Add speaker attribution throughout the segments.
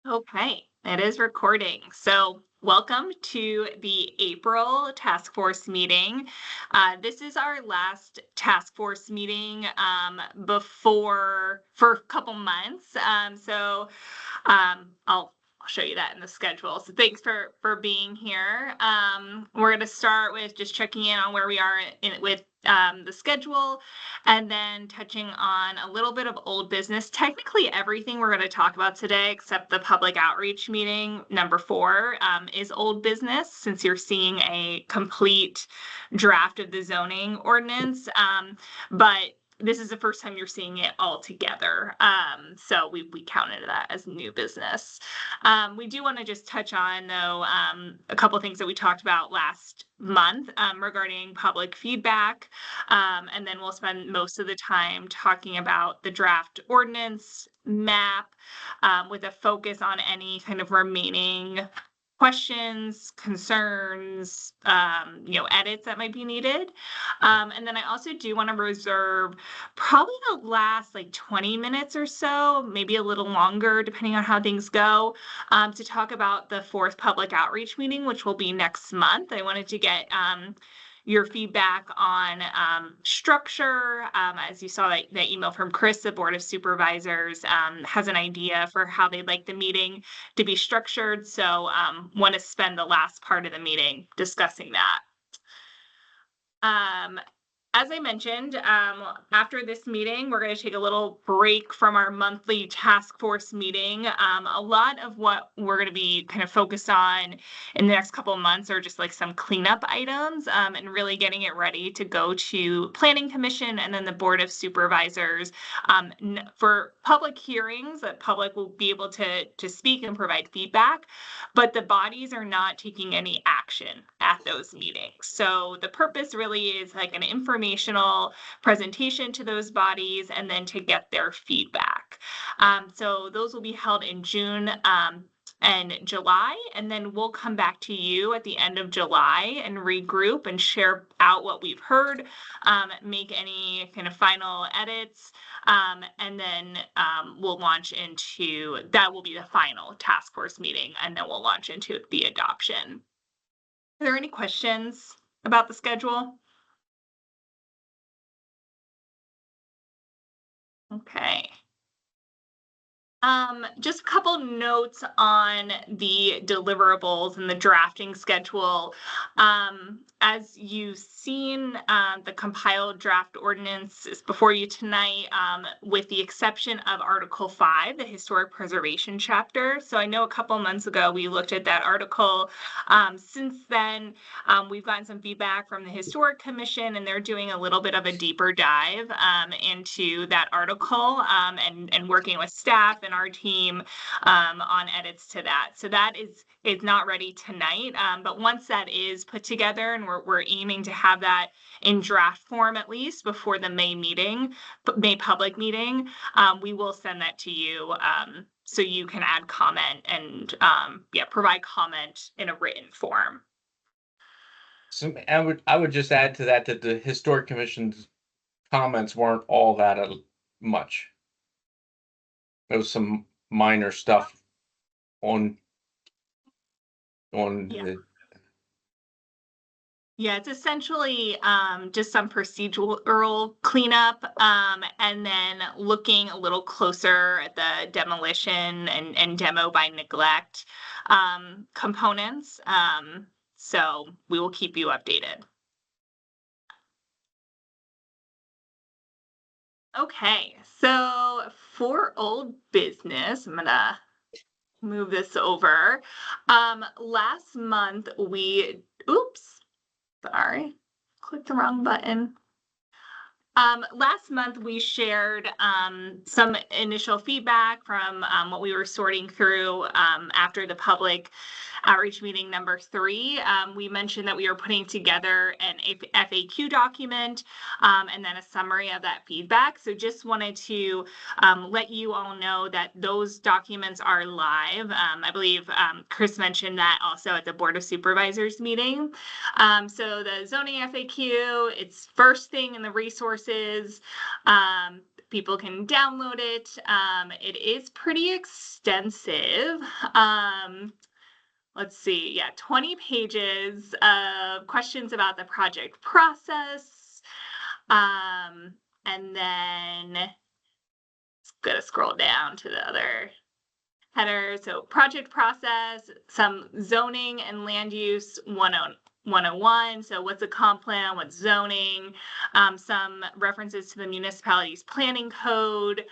Speaker 1: Okay, it is recording. So, welcome to the April task force meeting. This is our last task force meeting before for a couple months. I'll show you that in the schedule. So thanks for being here. We're going to start with just checking in on where we are with the schedule, and then touching on a little bit of old business. Technically, everything we're going to talk about today, except the public outreach meeting number 4, is old business, since you're seeing a complete draft of the zoning ordinance. But this is the first time you're seeing it all together. So we counted that as new business. We do want to just touch on, though, a couple things that we talked about last month regarding public feedback. And then we'll spend most of the time talking about the draft ordinance map with a focus on any kind of remaining questions, concerns, edits that might be needed. And then I also do want to reserve probably the last 20 minutes or so, maybe a little longer, depending on how things go, to talk about the 4th public outreach meeting, which will be next month. I wanted to get your feedback on structure. As you saw that email from Chris, the Board of Supervisors has an idea for how they'd like the meeting to be structured. So want to spend the last part of the meeting discussing that. As I mentioned, after this meeting, we're going to take a little break from our monthly task force meeting. A lot of what we're going to be kind of focused on in the next couple of months are just some cleanup items and really getting it ready to go to Planning Commission and then the Board of Supervisors for public hearings. That public will be able to speak and provide feedback, but the bodies are not taking any action at those meetings. So the purpose really is an informational presentation to those bodies and then to get their feedback. So those will be held in June and July, and then we'll come back to you at the end of July and regroup and share out what we've heard, make any kind of final edits, and then we'll launch into, that will be the final task force meeting, and then we'll launch into the adoption. Are there any questions about the schedule? Okay. Just a couple notes on the deliverables and the drafting schedule. As you've seen, the compiled draft ordinance is before you tonight, with the exception of Article 5, the Historic Preservation chapter. So I know a couple months ago we looked at that article. Since then, we've gotten some feedback from the Historic Commission, and they're doing a little bit of a deeper dive into that article and working with staff and our team on edits to that. So that is not ready tonight, but once that is put together, and we're aiming to have that in draft form at least before the May public meeting, we will send that to you so you can add comment and provide comment in a written form.
Speaker 2: So I would just add to that the Historic Commission's comments weren't all that much. There was some minor stuff on
Speaker 1: it's essentially just some procedural cleanup, and then looking a little closer at the demolition and demo by neglect components. So we will keep you updated. Okay, so for old business, I'm gonna move this over. Last month clicked the wrong button. Last month we shared some initial feedback from what we were sorting through after the public outreach meeting number 3. We mentioned that we were putting together an FAQ document and then a summary of that feedback. So just wanted to let you all know that those documents are live. I believe Chris mentioned that also at the Board of Supervisors meeting. So the zoning FAQ, it's first thing in the resources. people can download it. It is pretty extensive. Let's see, yeah, 20 pages of questions about the project process. And then gonna scroll down to the other header. So project process, some zoning and land use 101. So what's a comp plan, what's zoning, some references to the municipality's planning code,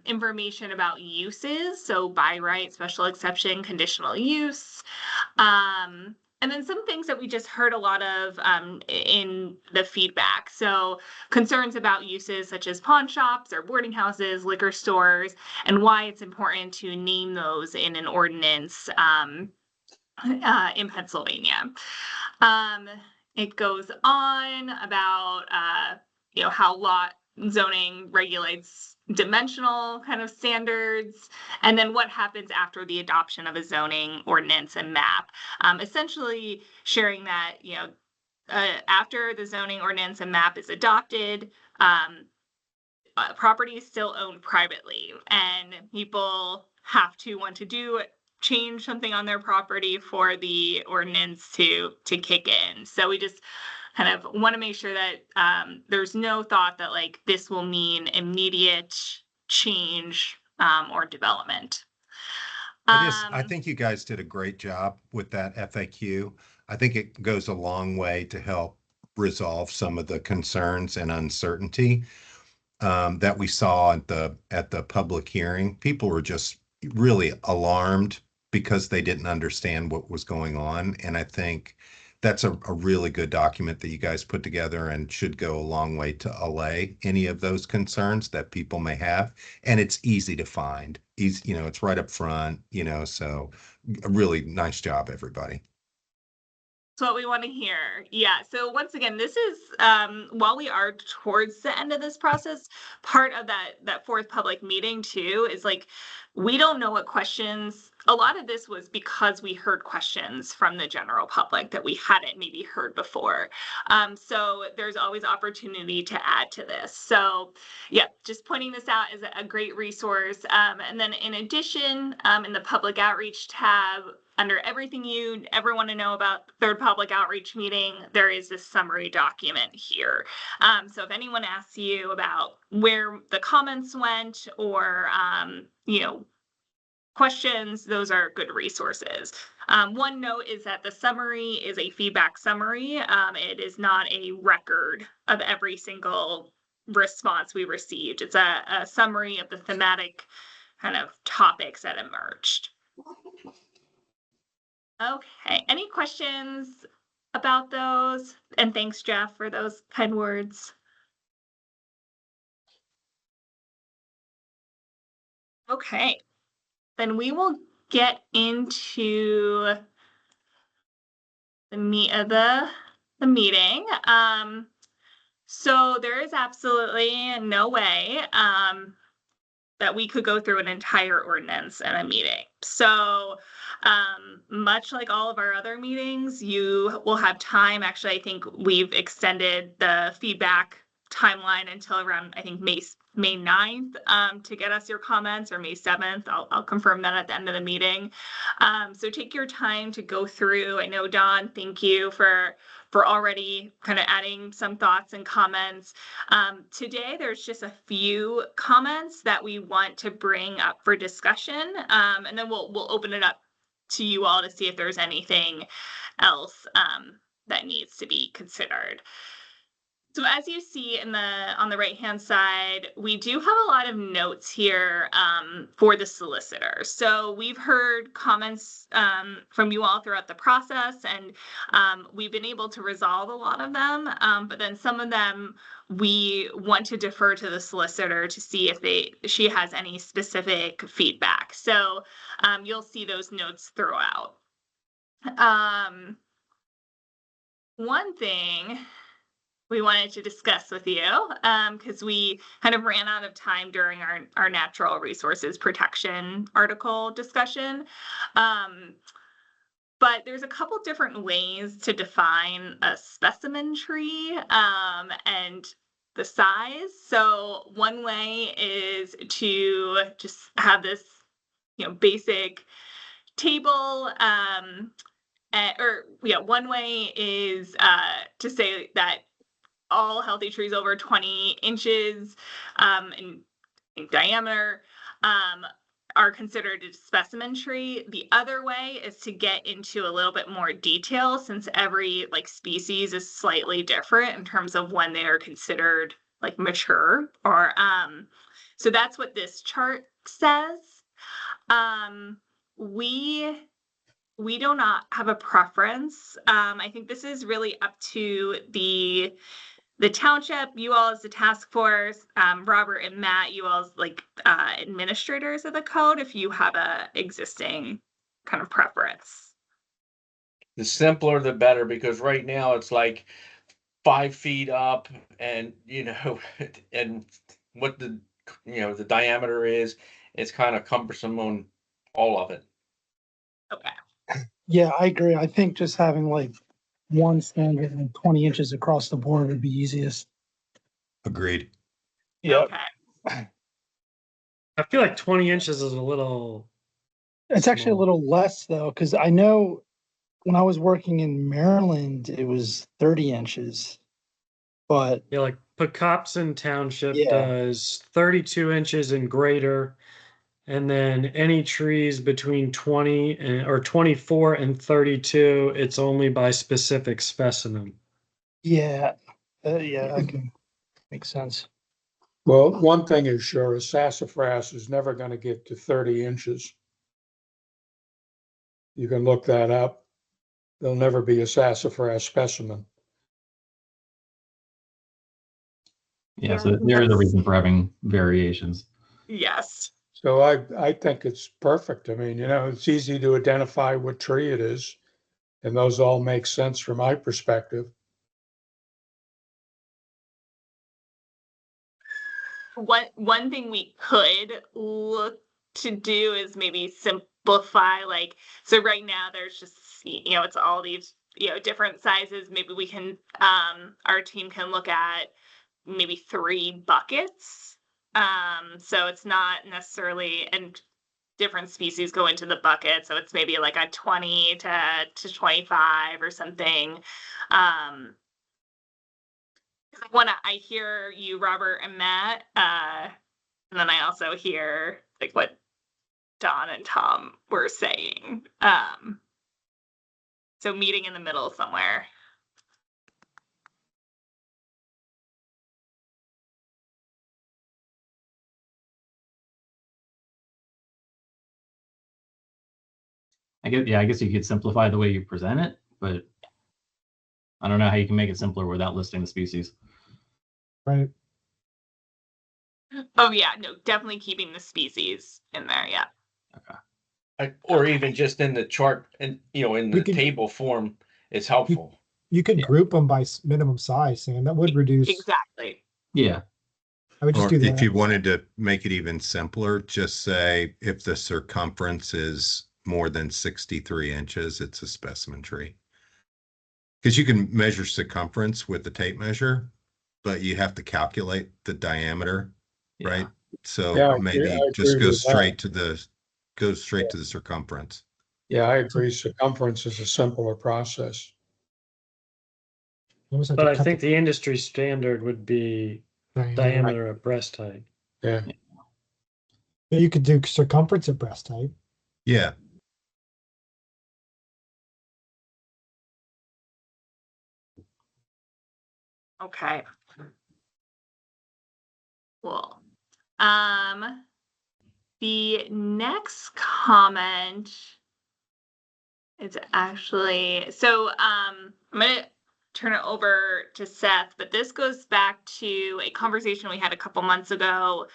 Speaker 1: information about uses. So by right, special exception, conditional use. And then some things that we just heard a lot of in the feedback. So concerns about uses such as pawn shops or boarding houses, liquor stores, and why it's important to name those in an ordinance in Pennsylvania. It goes on about how lot zoning regulates dimensional kind of standards, and then what happens after the adoption of a zoning ordinance and map. Essentially sharing that after the zoning ordinance and map is adopted, property is still owned privately, and people have to want to change something on their property for the ordinance to kick in. So we just kind of want to make sure that there's no thought that like this will mean immediate change or development.
Speaker 3: I think you guys did a great job with that FAQ. I think it goes a long way to help resolve some of the concerns and uncertainty that we saw at the public hearing. People were just really alarmed because they didn't understand what was going on. And I think that's a really good document that you guys put together and should go a long way to allay any of those concerns that people may have. And it's easy to find. It's right up front, so a really nice job, everybody.
Speaker 1: That's what we want to hear. Yeah. So once again, this is while we are towards the end of this process, part of that fourth public meeting too is like we don't know what questions. A lot of this was because we heard questions from the general public that we hadn't maybe heard before. So there's always opportunity to add to this. So yeah, just pointing this out is a great resource. And then in addition, in the public outreach tab, under everything you ever want to know about the third public outreach meeting, there is this summary document here. So if anyone asks you about where the comments went or, questions, those are good resources. One note is that the summary is a feedback summary. It is not a record of every single response we received. It's a summary of the thematic kind of topics that emerged. Okay, any questions about those? And thanks, Jeff, for those kind words. Okay, then we will get into the meat of the meeting. So there is absolutely no way that we could go through an entire ordinance in a meeting. So much like all of our other meetings, you will have time. Actually, I think we've extended the feedback timeline until around, I think, May 9th to get us your comments, or May 7th. I'll confirm that at the end of the meeting. So take your time to go through. I know, Don, thank you for already kind of adding some thoughts and comments. Today, there's just a few comments that we want to bring up for discussion, and then we'll open it up to you all to see if there's anything else that needs to be considered. So as you see on the right-hand side, we do have a lot of notes here for the solicitor. So we've heard comments from you all throughout the process, and we've been able to resolve a lot of them. But then some of them we want to defer to the solicitor to see if she has any specific feedback. So you'll see those notes throughout. One thing we wanted to discuss with you, because we kind of ran out of time during our natural resources protection article discussion. But there's a couple different ways to define a specimen tree. And the size. So one way is to just have this, basic table. One way is to say that all healthy trees over 20 inches in diameter are considered a specimen tree. The other way is to get into a little bit more detail, since every species is slightly different in terms of when they are considered mature. Or so that's what this chart says. We do not have a preference. I think this is really up to the township, you all as the task force, Robert and Matt, you all as administrators of the code, if you have a existing kind of preference.
Speaker 2: The simpler, the better, because right now it's 5 feet up, and and what the diameter is, it's kind of cumbersome on all of it.
Speaker 1: Okay.
Speaker 4: Yeah, I agree. I think just having one standard and 20 inches across the board would be easiest.
Speaker 3: Agreed.
Speaker 4: Yeah.
Speaker 1: Okay.
Speaker 5: I feel like 20 inches is a little.
Speaker 4: It's actually a little less though, because I know when I was working in Maryland, it was 30 inches. But
Speaker 5: Yeah, like Pocopson Township
Speaker 4: Yeah.
Speaker 5: does 32 inches and greater. And then any trees between 20 or 24 and 32, it's only by specific specimen.
Speaker 4: yeah, that can make sense.
Speaker 6: Well, one thing is sure, a sassafras is never going to get to 30 inches. You can look that up. There'll never be a sassafras specimen.
Speaker 7: Yeah, so there is a reason for having variations.
Speaker 1: Yes.
Speaker 6: So I think it's perfect. I mean, it's easy to identify what tree it is, and those all make sense from my perspective.
Speaker 1: One thing we could look to do is maybe simplify, so right now there's just, it's all these, different sizes. Maybe we can, our team can look at maybe 3 buckets. So it's not necessarily, and different species go into the bucket. So it's maybe a 20 to 25 or something. I hear you, Robert and Matt, and then I also hear what Don and Tom were saying. So meeting in the middle somewhere.
Speaker 7: I guess you could simplify the way you present it, but I don't know how you can make it simpler without listing the species.
Speaker 4: Right.
Speaker 1: Oh yeah, no, definitely keeping the species in there. Yeah.
Speaker 7: Okay.
Speaker 2: Or even just in the chart, and in the table form, it's helpful.
Speaker 8: You could group them by minimum size, and that would reduce.
Speaker 1: Exactly.
Speaker 7: Yeah.
Speaker 8: I would just
Speaker 3: Or
Speaker 8: do that.
Speaker 3: if you wanted to make it even simpler, just say if the circumference is more than 63 inches, it's a specimen tree. Because you can measure circumference with the tape measure, but you have to calculate the diameter,
Speaker 7: Yeah.
Speaker 3: right? So
Speaker 6: Yeah, I
Speaker 3: maybe
Speaker 6: agree
Speaker 3: just go
Speaker 6: with that.
Speaker 3: straight to the circumference.
Speaker 6: Yeah, I agree. Circumference is a simpler process.
Speaker 8: You almost have
Speaker 5: But
Speaker 8: to
Speaker 5: I
Speaker 8: cut
Speaker 5: think the industry standard would be
Speaker 8: the
Speaker 5: diameter at breast height.
Speaker 6: Yeah.
Speaker 8: You could do circumference at breast height.
Speaker 3: Yeah.
Speaker 1: Okay. Cool. The next comment is actually, I'm gonna turn it over to Seth, but this goes back to a conversation we had a couple months ago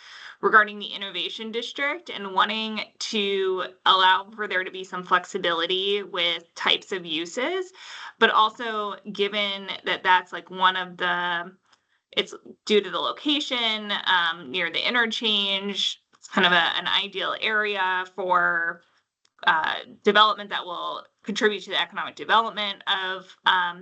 Speaker 1: regarding the innovation district and wanting to allow for there to be some flexibility with types of uses, but also given that that's one of the, it's due to the location near the interchange, it's kind of an ideal area for development that will contribute to the economic development of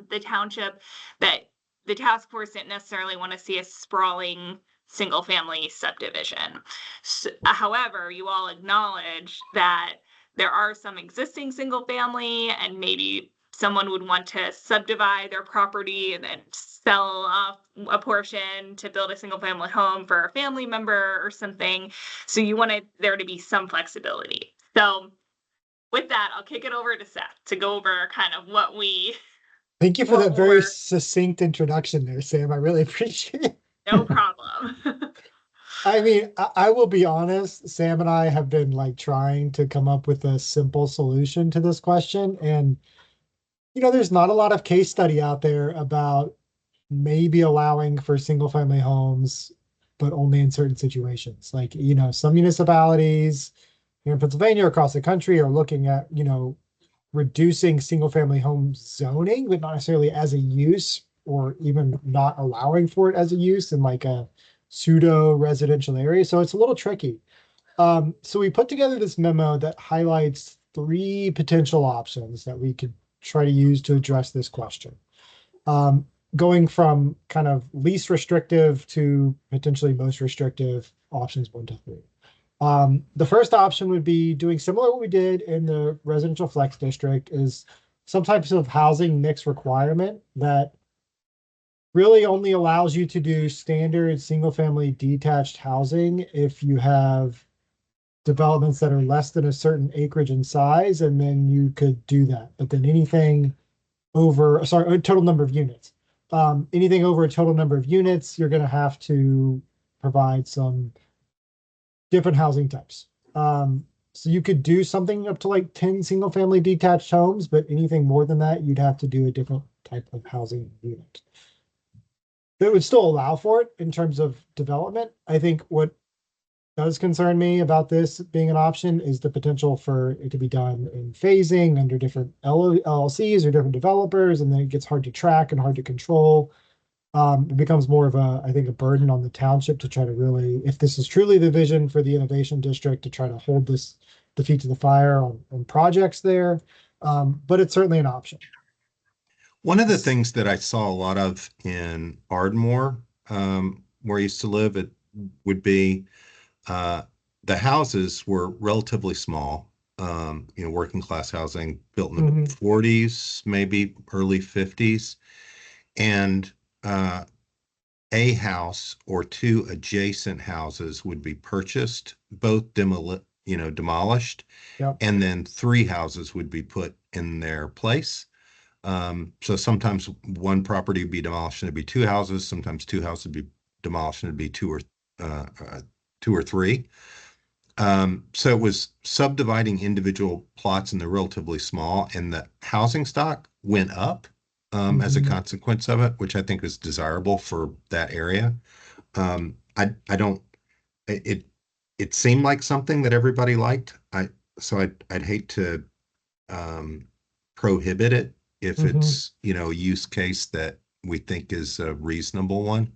Speaker 1: the township, that the task force didn't necessarily want to see a sprawling single family subdivision. So, however, you all acknowledge that there are some existing single family, and maybe someone would want to subdivide their property and then sell off a portion to build a single family home for a family member or something. So you wanted there to be some flexibility. So with that, I'll kick it over to Seth to go over kind of what we.
Speaker 8: Thank you for
Speaker 1: Well,
Speaker 8: that very
Speaker 1: we're-
Speaker 8: succinct introduction there, Sam. I really appreciate it.
Speaker 1: No problem.
Speaker 8: I mean, I will be honest, Sam and I have been like trying to come up with a simple solution to this question. And, you know, there's not a lot of case study out there about maybe allowing for single family homes, but only in certain situations. Like, you know, some municipalities here in Pennsylvania or across the country are looking at, you know, reducing single family home zoning, but not necessarily as a use, or even not allowing for it as a use in like a pseudo residential area. So it's a little tricky. So we put together this memo that highlights 3 potential options that we could try to use to address this question. Going from kind of least restrictive to potentially most restrictive options 1 to 3. The first option would be doing similar to what we did in the residential flex district, is some types of housing mix requirement that really only allows you to do standard single family detached housing if you have developments that are less than a certain acreage and size, and then you could do that. But then anything over, sorry, a total number of units. Anything over a total number of units, you're going to have to provide some different housing types. So you could do something up to like 10 single family detached homes, but anything more than that, you'd have to do a different type of housing unit. It would still allow for it in terms of development. I think what does concern me about this being an option is the potential for it to be done in phasing under different LLCs or different developers, and then it gets hard to track and hard to control. It becomes more of a, I think, a burden on the township to try to really, if this is truly the vision for the innovation district, to try to hold the feet to the fire on projects there. But it's certainly an option.
Speaker 3: One of the things that I saw a lot of in Ardmore, where I used to live, it would be the houses were relatively small, working class housing built in the 40s, maybe early 50s. And a house or 2 adjacent houses would be purchased, both demolished,
Speaker 8: Yep.
Speaker 3: and then 3 houses would be put in their place. So sometimes one property would be demolished and it'd be 2 houses. Sometimes 2 houses would be demolished and it'd be 2 or 3. So it was subdividing individual plots, and they're relatively small, and the housing stock went up as a consequence of it, which I think is desirable for that area. It seemed like something that everybody liked. I'd hate to prohibit it if it's, a use case that we think is a reasonable one.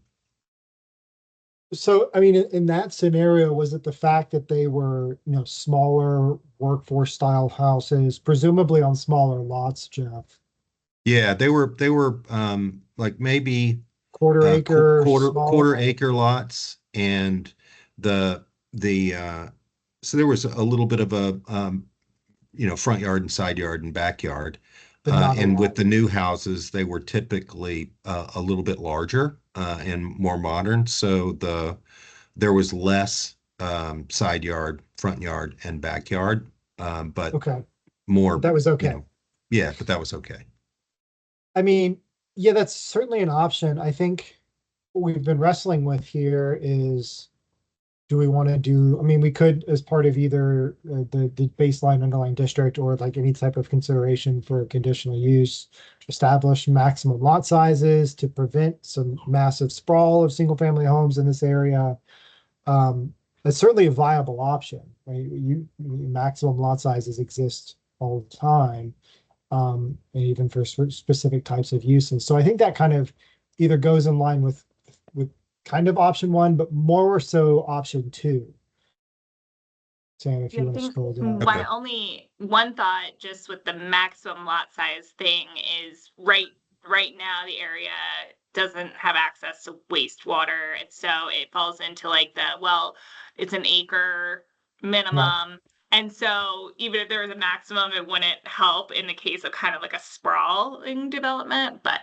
Speaker 8: So, I mean, in that scenario, was it the fact that they were, smaller workforce style houses, presumably on smaller lots, Jeff?
Speaker 3: Yeah, they were like maybe
Speaker 8: Quarter acre,
Speaker 3: quarter acre lots, and so there was a little bit of a front yard and side yard and backyard. And with the new houses, they were typically a little bit larger and more modern. So there was less side yard, front yard, and backyard, but
Speaker 8: okay,
Speaker 3: more.
Speaker 8: That was okay.
Speaker 3: Yeah, but that was okay.
Speaker 8: I mean, yeah, that's certainly an option. I think what we've been wrestling with here is, do we want to do, I mean, we could, as part of either the baseline underlying district or like any type of consideration for conditional use, establish maximum lot sizes to prevent some massive sprawl of single family homes in this area. It's certainly a viable option, right? Maximum lot sizes exist all the time, and even for specific types of uses. So I think that kind of either goes in line with kind of option 1, but more so option 2. Sam, if you want to scroll down.
Speaker 1: Only one thought, just with the maximum lot size thing, is right now the area doesn't have access to wastewater. And so it falls into like it's an acre minimum. And so even if there was a maximum, it wouldn't help in the case of kind of like a sprawling development. But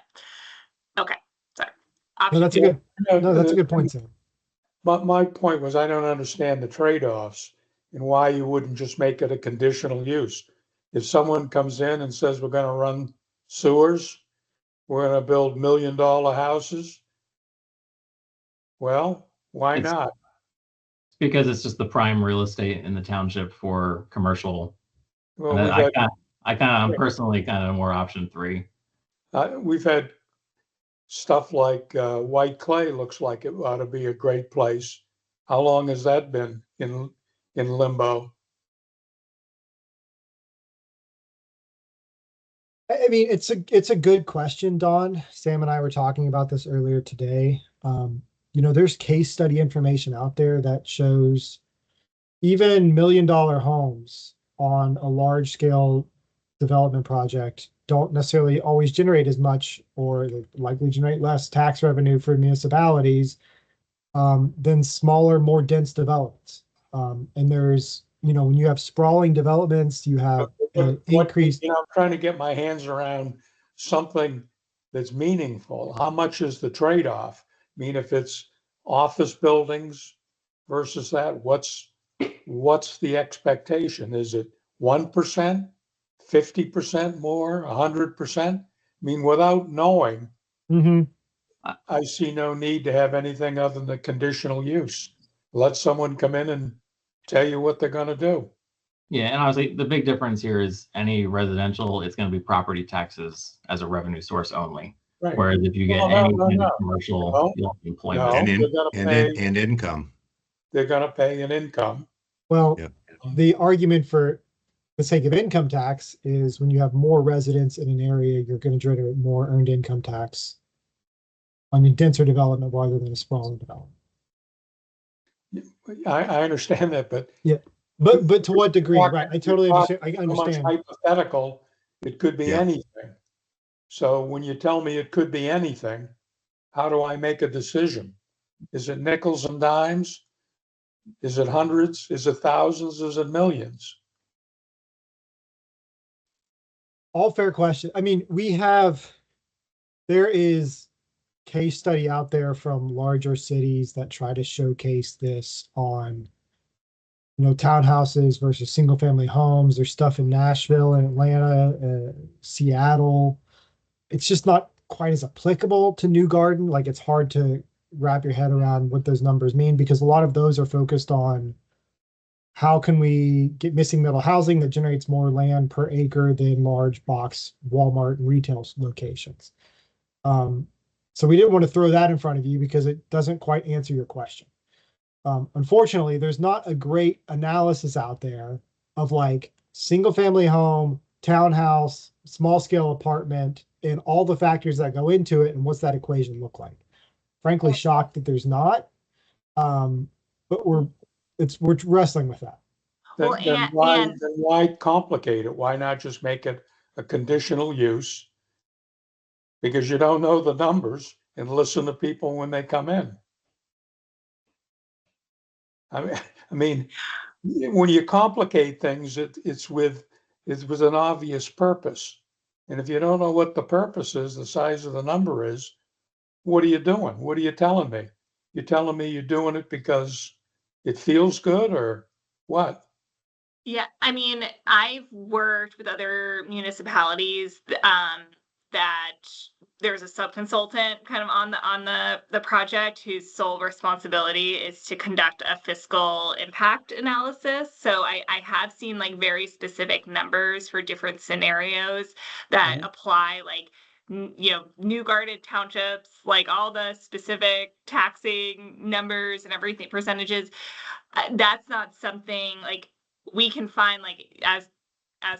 Speaker 1: okay, sorry.
Speaker 8: No, that's a good, no, that's a good point, Sam.
Speaker 6: My point was, I don't understand the trade-offs and why you wouldn't just make it a conditional use. If someone comes in and says, we're going to run sewers, we're going to build $1 million houses, well, why not?
Speaker 7: Because it's just the prime real estate in the township for commercial.
Speaker 6: Well,
Speaker 7: I'm personally kind of more option 3.
Speaker 6: We've had stuff like White Clay looks like it ought to be a great place. How long has that been in limbo?
Speaker 8: I mean, it's a good question, Don. Sam and I were talking about this earlier today. There's case study information out there that shows even $1 million homes on a large scale development project don't necessarily always generate as much, or likely generate less tax revenue for municipalities than smaller, more dense developments. And there's, when you have sprawling developments, you have increased.
Speaker 6: I'm trying to get my hands around something that's meaningful. How much is the trade-off? I mean, if it's office buildings versus that, what's the expectation? Is it 1%, 50% more, 100%? I mean, without knowing, I see no need to have anything other than conditional use. Let someone come in and tell you what they're going to do.
Speaker 7: Yeah, and honestly, the big difference here is any residential, it's going to be property taxes as a revenue source only.
Speaker 6: Right.
Speaker 7: Whereas if you get commercial, you'll have employment
Speaker 3: and income.
Speaker 6: They're going to pay an income.
Speaker 8: Well, the argument for the sake of income tax is when you have more residents in an area, you're going to generate more earned income tax on a denser development rather than a sprawling development.
Speaker 6: I understand that, but
Speaker 8: but to what degree? Right, I totally understand. I understand.
Speaker 6: So much hypothetical, it could be anything. So when you tell me it could be anything, how do I make a decision? Is it nickels and dimes? Is it hundreds? Is it thousands? Is it millions?
Speaker 8: All fair question. I mean, there is case study out there from larger cities that try to showcase this on, townhouses versus single family homes. There's stuff in Nashville and Atlanta, Seattle. It's just not quite as applicable to New Garden. Like, it's hard to wrap your head around what those numbers mean, because a lot of those are focused on how can we get missing middle housing that generates more land per acre than large box Walmart and retail locations. So we didn't want to throw that in front of you because it doesn't quite answer your question. Unfortunately, there's not a great analysis out there of like single family home, townhouse, small scale apartment, and all the factors that go into it and what's that equation look like. Frankly, shocked that there's not. But we're wrestling with that.
Speaker 6: Then why complicate it? Why not just make it a conditional use? Because you don't know the numbers, and listen to people when they come in. I mean, when you complicate things, it's with an obvious purpose. And if you don't know what the purpose is, the size of the number is, what are you doing? What are you telling me? You're telling me you're doing it because it feels good, or what?
Speaker 1: Yeah, I mean, I've worked with other municipalities that there's a sub-consultant kind of on the project whose sole responsibility is to conduct a fiscal impact analysis. So I have seen like very specific numbers for different scenarios that apply, like, New Garden townships, like all the specific taxing numbers and everything, percentages. That's not something like we can find, like, as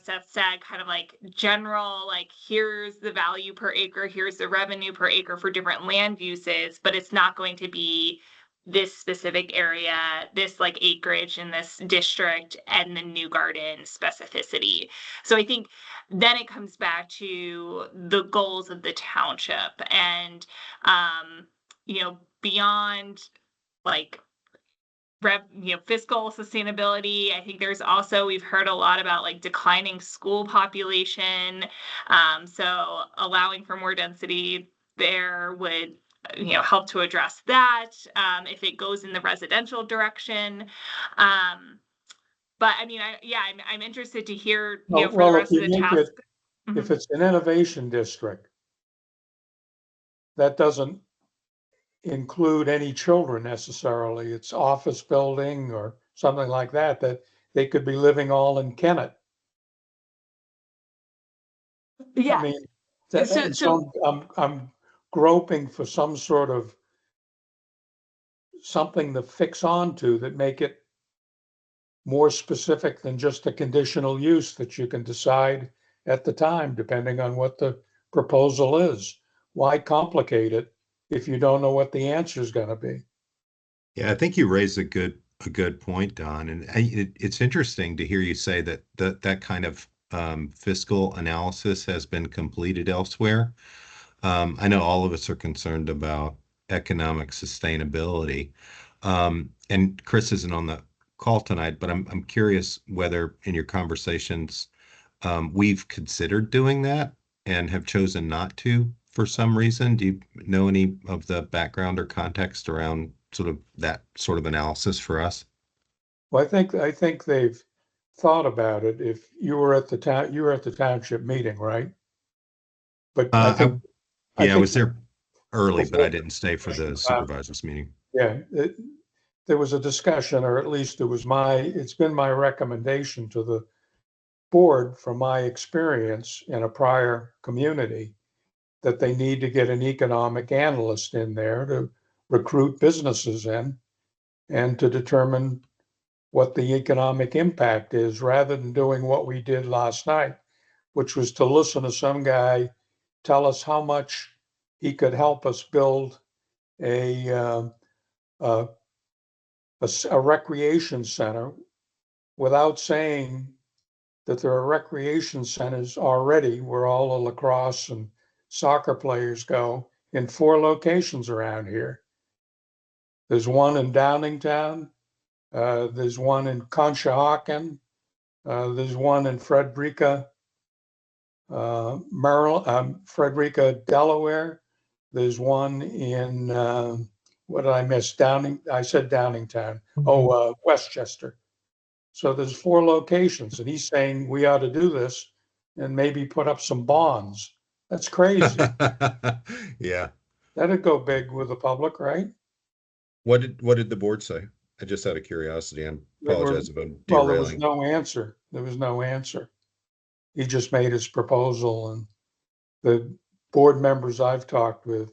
Speaker 1: Seth said, kind of like general, like, here's the value per acre, here's the revenue per acre for different land uses, but it's not going to be this specific area, this like acreage in this district, and the New Garden specificity. So I think then it comes back to the goals of the township and, beyond like fiscal sustainability. I think there's also, we've heard a lot about like declining school population. So allowing for more density there would, help to address that, if it goes in the residential direction. But I mean, I'm interested to hear, for the rest of the task.
Speaker 6: If it's an innovation district, that doesn't include any children necessarily. It's office building or something like that they could be living all in Kennett.
Speaker 1: Yeah.
Speaker 6: I mean, so I'm groping for some sort of something to fix onto that make it more specific than just a conditional use that you can decide at the time, depending on what the proposal is. Why complicate it if you don't know what the answer is going to be?
Speaker 3: Yeah, I think you raised a good point, Don, and it's interesting to hear you say that kind of fiscal analysis has been completed elsewhere. I know all of us are concerned about economic sustainability, and Chris isn't on the call tonight, but I'm curious whether in your conversations we've considered doing that and have chosen not to for some reason. Do you know any of the background or context around sort of that sort of analysis for us?
Speaker 6: Well, I think they've thought about it. If you were at the township meeting, right? But
Speaker 3: I was there early, but I didn't stay for the supervisors meeting.
Speaker 6: Yeah, there was a discussion, or at least it's been my recommendation to the board from my experience in a prior community that they need to get an economic analyst in there to recruit businesses in and to determine what the economic impact is, rather than doing what we did last night, which was to listen to some guy tell us how much he could help us build a recreation center without saying that there are recreation centers already where all the lacrosse and soccer players go in 4 locations around here. There's one in Downingtown. There's one in Conshohocken. There's one in Frederica, Maryland, Frederica, Delaware. There's one in, what did I miss? I said Downingtown. Oh, Westchester. So there's 4 locations, and he's saying we ought to do this and maybe put up some bonds. That's crazy.
Speaker 3: Yeah.
Speaker 6: That'd go big with the public, right?
Speaker 3: What did the board say? I just out of curiosity, I apologize if I'm derailing.
Speaker 6: Well, there was no answer. There was no answer. He just made his proposal, and the board members I've talked with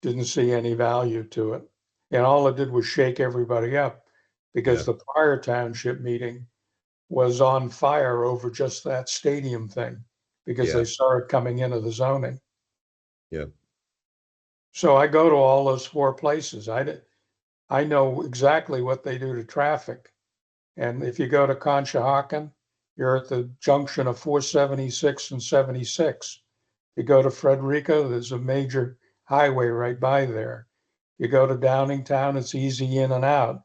Speaker 6: didn't see any value to it. And all it did was shake everybody up, because the prior township meeting was on fire over just that stadium thing, because they saw it coming into the zoning.
Speaker 3: Yeah.
Speaker 6: So I go to all those 4 places. I know exactly what they do to traffic. And if you go to Conshohocken, you're at the junction of 476 and 76. You go to Frederica, there's a major highway right by there. You go to Downingtown, it's easy in and out.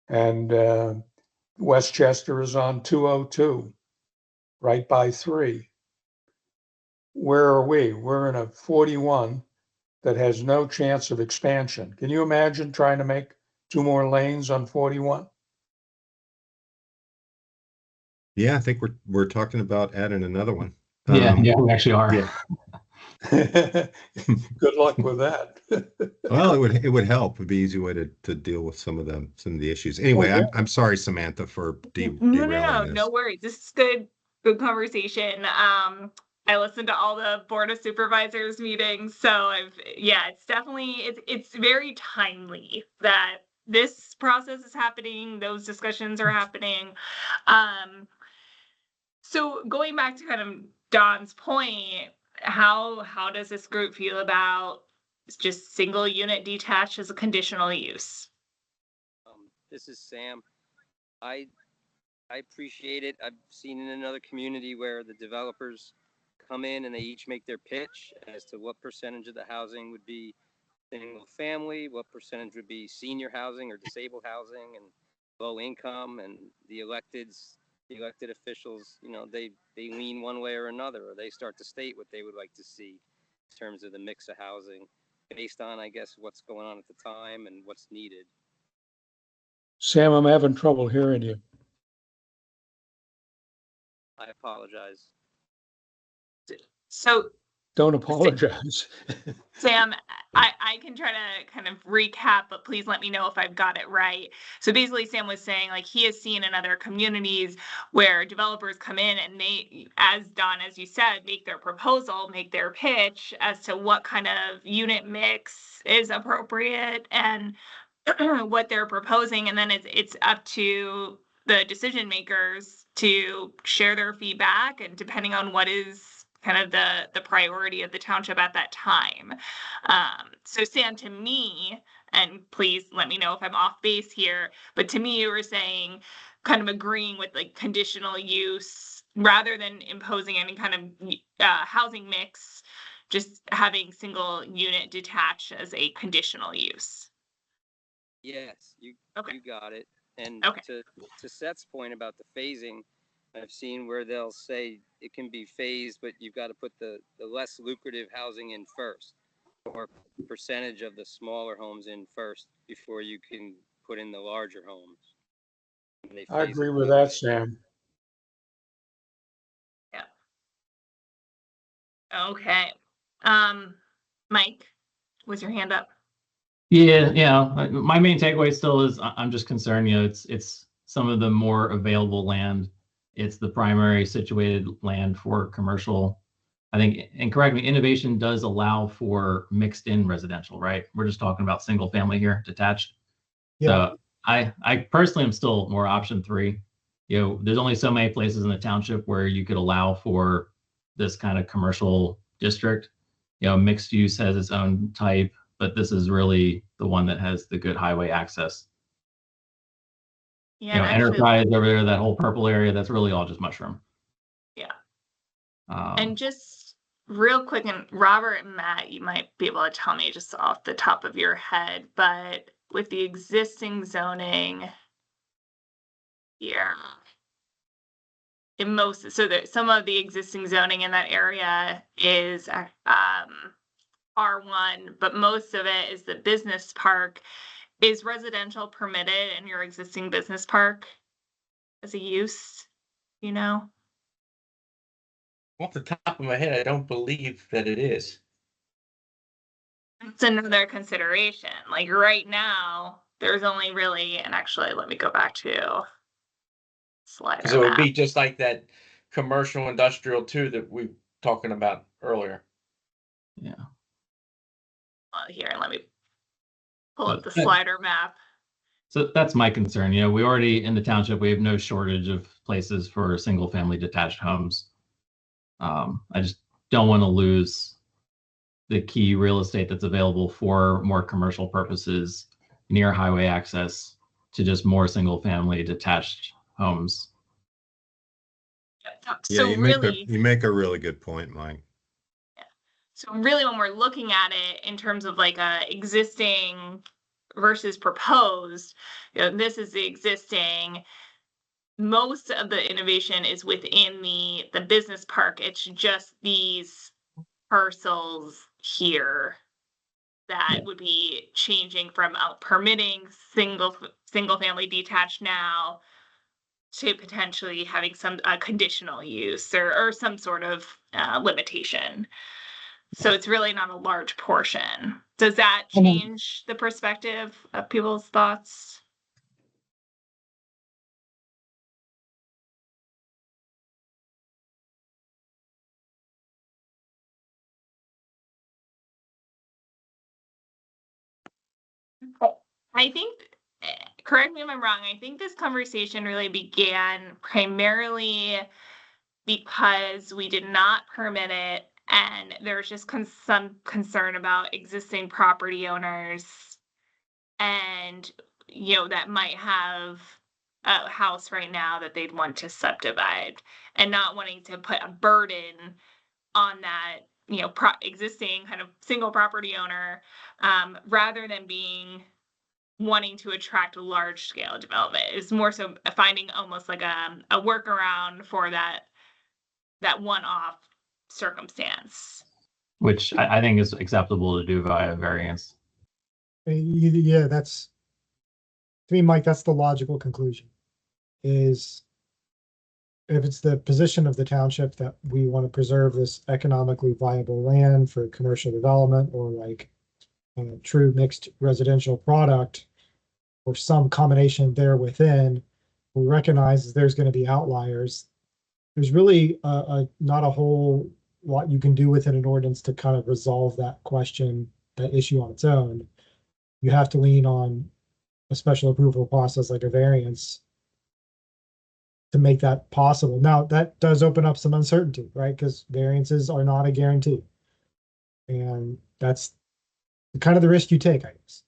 Speaker 6: And Westchester is on 202, right by 3. Where are we? We're in a 41 that has no chance of expansion. Can you imagine trying to make 2 more lanes on 41?
Speaker 3: Yeah, I think we're talking about adding another one.
Speaker 7: Yeah, we actually are.
Speaker 3: Yeah.
Speaker 6: Good luck with that.
Speaker 3: Well, it would help. It'd be an easy way to deal with some of the issues. Anyway, I'm sorry, Samantha, for derailing this.
Speaker 1: No worries. This is good conversation. I listened to all the Board of Supervisors meetings, so it's very timely that this process is happening, those discussions are happening. So going back to kind of Don's point, how does this group feel about just single unit detached as a conditional use.
Speaker 9: This is Sam. I appreciate it. I've seen in another community where the developers come in and they each make their pitch as to what percentage of the housing would be single family, what percentage would be senior housing or disabled housing and low income, and the elected officials, you know, they lean one way or another, or they start to state what they would like to see in terms of the mix of housing based on, I guess, what's going on at the time and what's needed.
Speaker 6: Sam, I'm having trouble hearing you.
Speaker 9: I apologize.
Speaker 1: So
Speaker 6: Don't apologize.
Speaker 1: Sam, I can try to kind of recap, but please let me know if I've got it right. So basically, Sam was saying, like, he has seen in other communities where developers come in and they, as Don, as you said, make their proposal, make their pitch as to what kind of unit mix is appropriate and what they're proposing. And then it's up to the decision makers to share their feedback, and depending on what is kind of the priority of the township at that time. So Sam, to me, and please let me know if I'm off base here, but to me, you were saying kind of agreeing with like conditional use rather than imposing any kind of housing mix, just having single unit detached as a conditional use.
Speaker 9: Yes, you got it. And to Seth's point about the phasing, I've seen where they'll say it can be phased, but you've got to put the less lucrative housing in first, or percentage of the smaller homes in first before you can put in the larger homes.
Speaker 6: I agree with that, Sam.
Speaker 1: Yeah. Okay. Mike, was your hand up?
Speaker 7: Yeah. My main takeaway still is I'm just concerned, you know, it's some of the more available land. It's the primary situated land for commercial. I think, and correct me, innovation does allow for mixed in residential, right? We're just talking about single family here, detached. Yeah. So I personally am still more option 3. You know, there's only so many places in the township where you could allow for this kind of commercial district. You know, mixed use has its own type, but this is really the one that has the good highway access. Yeah, you know, actually, Enterprise over there, that whole purple area, that's really all just mushroom.
Speaker 1: Yeah. And just real quick, and Robert and Matt, you might be able to tell me just off the top of your head, but with the existing zoning here, in most, so that some of the existing zoning in that area is R1, but most of it is the business park. Is residential permitted in your existing business park as a use, you know?
Speaker 2: Off the top of my head, I don't believe that it is.
Speaker 1: It's another consideration. Like right now, there's only really, and actually, let me go back to slider.
Speaker 2: Because it would be just like that commercial industrial too that we were talking about earlier.
Speaker 7: Yeah.
Speaker 1: Here, let me pull up the slider map.
Speaker 7: So that's my concern. You know, we already in the township, we have no shortage of places for single family detached homes. I just don't want to lose the key real estate that's available for more commercial purposes near highway access to just more single family detached homes.
Speaker 3: Yeah, you make a really good point, Mike.
Speaker 1: Yeah. So really, when we're looking at it in terms of like a existing versus proposed, you know, this is the existing. Most of the innovation is within the business park. It's just these parcels here that would be changing from permitting single family detached now to potentially having some conditional use or some sort of limitation. So it's really not a large portion. Does that change the perspective of people's thoughts? I think, correct me if I'm wrong, I think this conversation really began primarily because we did not permit it And there's just some concern about existing property owners and, that might have a house right now that they'd want to subdivide, and not wanting to put a burden on that, existing kind of single property owner, rather than wanting to attract a large scale development. Is more so finding almost like a workaround for that one-off circumstance.
Speaker 7: Which I think is acceptable to do via variance.
Speaker 8: Yeah, that's, to me, Mike, that's the logical conclusion. Is if it's the position of the township that we want to preserve this economically viable land for commercial development, or like a true mixed residential product, or some combination there within, we recognize there's going to be outliers. There's really not a whole lot you can do within an ordinance to kind of resolve that question, that issue on its own. You have to lean on a special approval process like a variance to make that possible. Now, that does open up some uncertainty, right? Because variances are not a guarantee. And that's kind of the risk you take, I guess.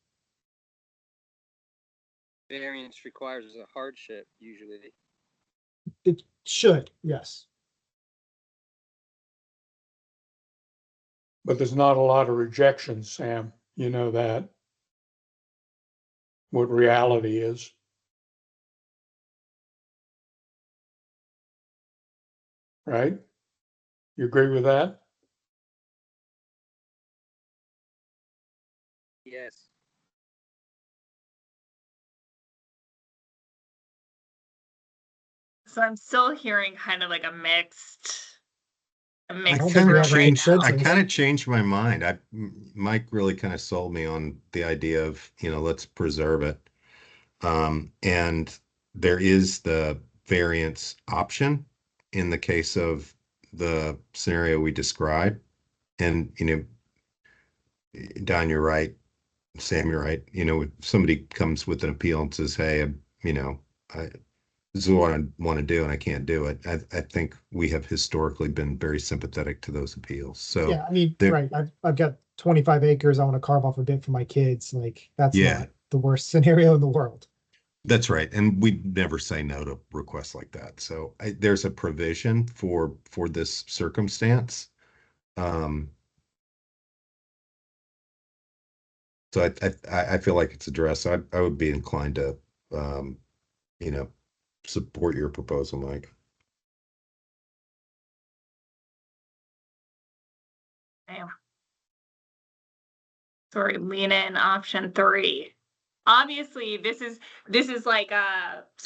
Speaker 9: Variance requires a hardship usually.
Speaker 8: It should, yes.
Speaker 6: But there's not a lot of rejections, Sam. You know that. What reality is. Right? You agree with that?
Speaker 9: Yes.
Speaker 1: So I'm still hearing kind of like a mixed
Speaker 3: I
Speaker 8: don't think
Speaker 3: kind
Speaker 8: we
Speaker 3: of
Speaker 8: have any
Speaker 3: changed. I
Speaker 8: consensus.
Speaker 3: kind of changed my mind. Mike really kind of sold me on the idea of, let's preserve it. And there is the variance option in the case of the scenario we described. And, Don, you're right. Sam, you're right. If somebody comes with an appeal and says, hey, this is what I want to do and I can't do it. I think we have historically been very sympathetic to those appeals. So
Speaker 8: Yeah, I mean, right. I've got 25 acres. I want to carve off a bit for my kids. Like, that's not the worst scenario in the world.
Speaker 3: That's right. And we never say no to requests like that. So there's a provision for this circumstance. So I feel like it's addressed. I would be inclined to, support your proposal, Mike.
Speaker 1: Sorry, lean in option 3. Obviously, this is like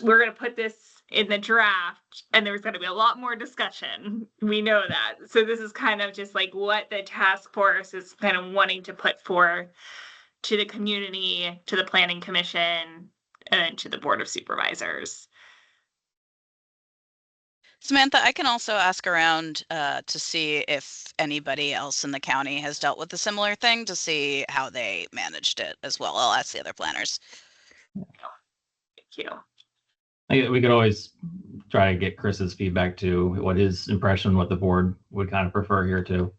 Speaker 1: we're gonna put this in the draft, and there's gonna be a lot more discussion. We know that. So this is kind of just like what the task force is kind of wanting to put forth to the community, to the planning commission, and to the board of supervisors.
Speaker 10: Samantha, I can also ask around to see if anybody else in the county has dealt with a similar thing, to see how they managed it as well. I'll ask the other planners.
Speaker 1: Thank you.
Speaker 7: We could always try to get Chris's feedback too, what his impression, what the board would kind of prefer here too.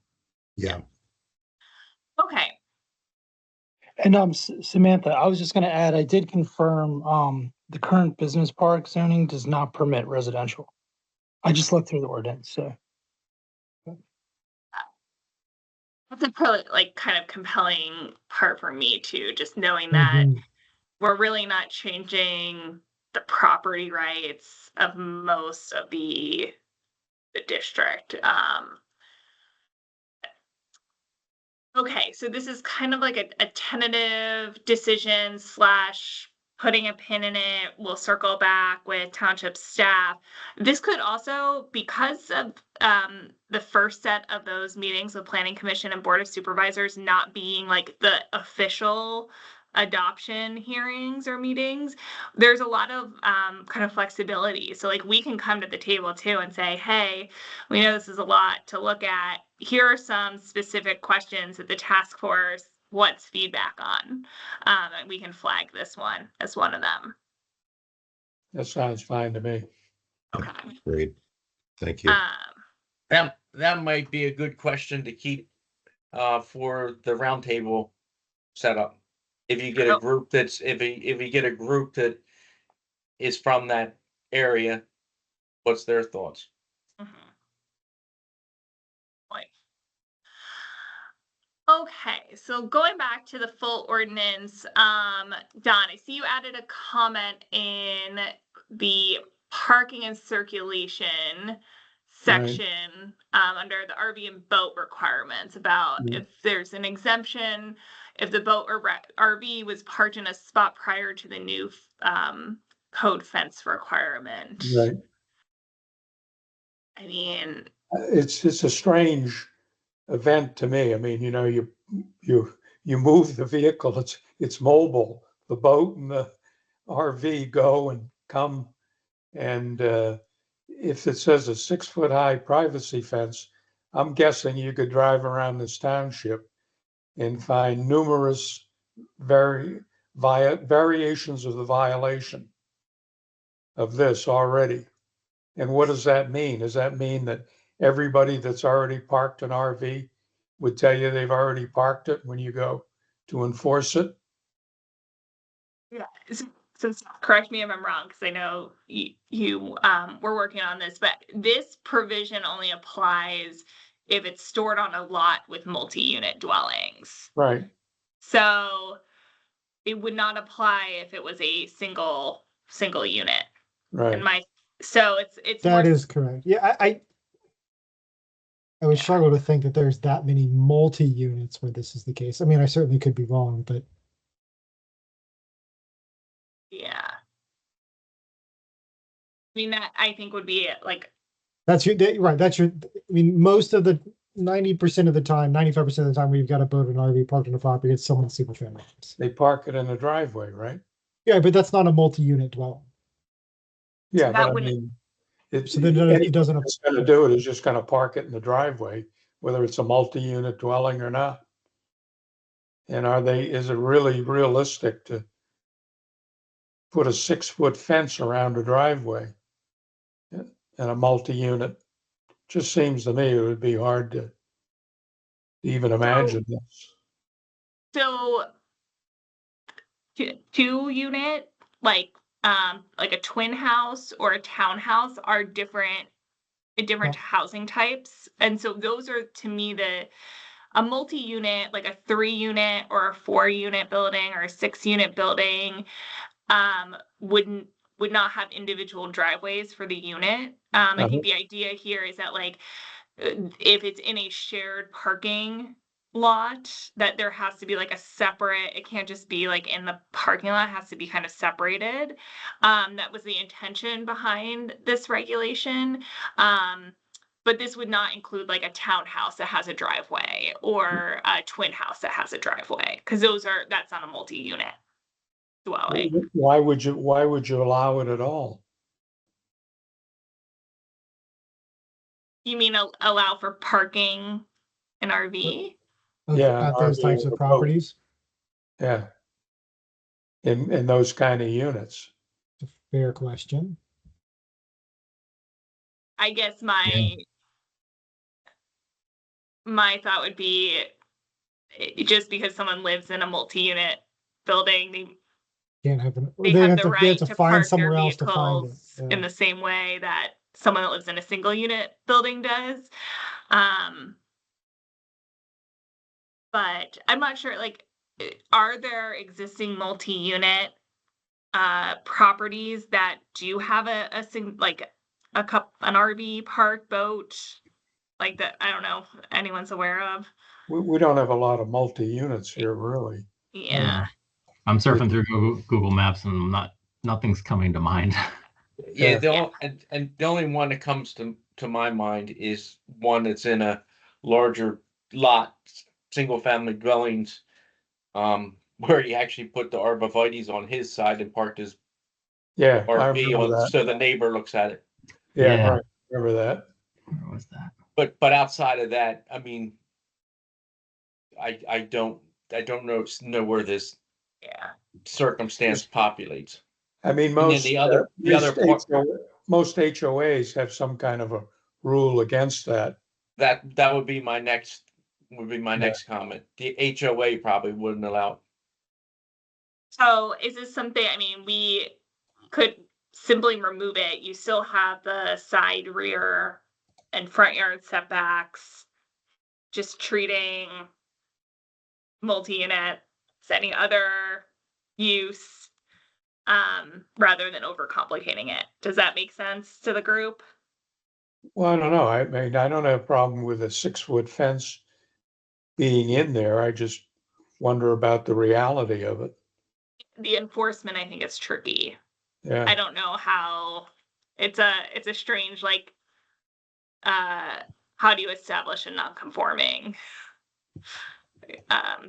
Speaker 3: Yeah.
Speaker 1: Okay.
Speaker 4: And Samantha, I was just going to add, I did confirm the current business park zoning does not permit residential. I just looked through the ordinance, so.
Speaker 1: That's a pretty kind of compelling part for me too, just knowing that we're really not changing the property rights of most of the district. Okay, so this is kind of like a tentative decision / putting a pin in it. We'll circle back with township staff. This could also, because of the first set of those meetings with planning commission and board of supervisors not being like the official adoption hearings or meetings, there's a lot of kind of flexibility. So like we can come to the table too and say, hey, we know this is a lot to look at. Here are some specific questions that the task force wants feedback on. And we can flag this one as one of them.
Speaker 6: That sounds fine to me.
Speaker 1: Okay.
Speaker 3: Great. Thank you.
Speaker 2: that might be a good question to keep for the roundtable setup. If you get a group that's if you get a group that is from that area, what's their thoughts?
Speaker 1: Mhm. Right. Okay, so going back to the full ordinance, Don, I see you added a comment in the parking and circulation section under the RV and boat requirements about
Speaker 6: Mhm.
Speaker 1: if there's an exemption, if the boat or RV was parked in a spot prior to the new code fence requirement.
Speaker 6: Right.
Speaker 1: I mean,
Speaker 6: It's a strange event to me. I mean, you move the vehicle, it's mobile. The boat and the RV go and come. And if it says a 6-foot high privacy fence, I'm guessing you could drive around this township and find numerous variations of the violation of this already. And what does that mean? Does that mean that everybody that's already parked an RV would tell you they've already parked it when you go to enforce it?
Speaker 1: yeah, since correct me if I'm wrong, because I know you were working on this, but this provision only applies if it's stored on a lot with multi-unit dwellings.
Speaker 6: Right.
Speaker 1: So it would not apply if it was a single unit.
Speaker 6: Right.
Speaker 1: So it's
Speaker 8: That
Speaker 1: more
Speaker 8: is correct. Yeah, I would struggle to think that there's that many multi-units where this is the case. I mean, I certainly could be wrong, but
Speaker 1: yeah. I mean, that I think would be like
Speaker 8: right. That's your. I mean, most of the 90% of the time, 95% of the time, we've got a boat and RV parked on the property. It's someone's single family house.
Speaker 6: They park it in the driveway, right?
Speaker 8: Yeah, but that's not a multi-unit dwelling.
Speaker 6: Yeah,
Speaker 1: that
Speaker 6: but I
Speaker 1: wouldn't-
Speaker 6: mean,
Speaker 8: So then it doesn't.
Speaker 6: It's going to do it is just going to park it in the driveway, whether it's a multi-unit dwelling or not. And is it really realistic to put a 6-foot fence around a driveway and a multi-unit? Just seems to me it would be hard to even imagine this.
Speaker 1: so 2-unit, like a twin house or a townhouse are different housing types. And so those are to me a multi-unit, like a 3-unit or a 4-unit building or a 6-unit building, would not have individual driveways for the unit. I think the idea here is that like if it's in a shared parking lot, that there has to be like a separate, it can't just be like in the parking lot, it has to be kind of separated. That was the intention behind this regulation. But this would not include like a townhouse that has a driveway or a twin house that has a driveway, because that's not a multi-unit dwelling.
Speaker 6: Why would you allow it at all?
Speaker 1: You mean allow for parking an RV?
Speaker 6: Yeah,
Speaker 8: At those
Speaker 6: RV
Speaker 8: types
Speaker 6: or
Speaker 8: of
Speaker 6: boat.
Speaker 8: properties.
Speaker 6: Yeah. In those kind of units.
Speaker 8: It's a fair question.
Speaker 1: I guess my thought would be just because someone lives in a multi-unit building, they
Speaker 8: Can't have
Speaker 1: they
Speaker 8: they
Speaker 1: have
Speaker 8: have
Speaker 1: the
Speaker 8: to, they have
Speaker 1: right
Speaker 8: to
Speaker 1: to
Speaker 8: find
Speaker 1: park their
Speaker 8: somewhere else to find it.
Speaker 1: vehicles
Speaker 8: Yeah.
Speaker 1: in the same way that someone that lives in a single unit building does. But I'm not sure, like, are there existing multi-unit properties that do have an RV park boat like that? I don't know if anyone's aware of.
Speaker 6: We don't have a lot of multi-units here, really.
Speaker 1: Yeah.
Speaker 7: I'm surfing through Google Maps and nothing's coming to mind.
Speaker 2: Yeah, and the only one that comes to my mind is one that's in a larger lot, single family dwellings, where he actually put the arborvitaes on his side and parked his
Speaker 6: Yeah, I
Speaker 2: RV
Speaker 6: remember
Speaker 2: on,
Speaker 6: that.
Speaker 2: so the neighbor looks at it.
Speaker 6: Yeah,
Speaker 7: Yeah.
Speaker 6: right. Remember that.
Speaker 7: Where was that?
Speaker 2: But outside of that, I mean, I don't know where this
Speaker 1: Yeah.
Speaker 2: circumstance populates.
Speaker 6: I mean,
Speaker 2: And then
Speaker 6: most
Speaker 2: the other part,
Speaker 6: most HOAs have some kind of a rule against that.
Speaker 2: That would be my next comment. The HOA probably wouldn't allow it.
Speaker 1: So is this something, I mean, we could simply remove it. You still have the side, rear, and front yard setbacks. Just treating multi-unit as any other use, rather than overcomplicating it. Does that make sense to the group?
Speaker 6: Well, I don't know. I mean, I don't have a problem with a 6-foot fence being in there. I just wonder about the reality of it.
Speaker 1: The enforcement, I think, is tricky.
Speaker 6: Yeah.
Speaker 1: I don't know how, it's a strange, like, how do you establish a non-conforming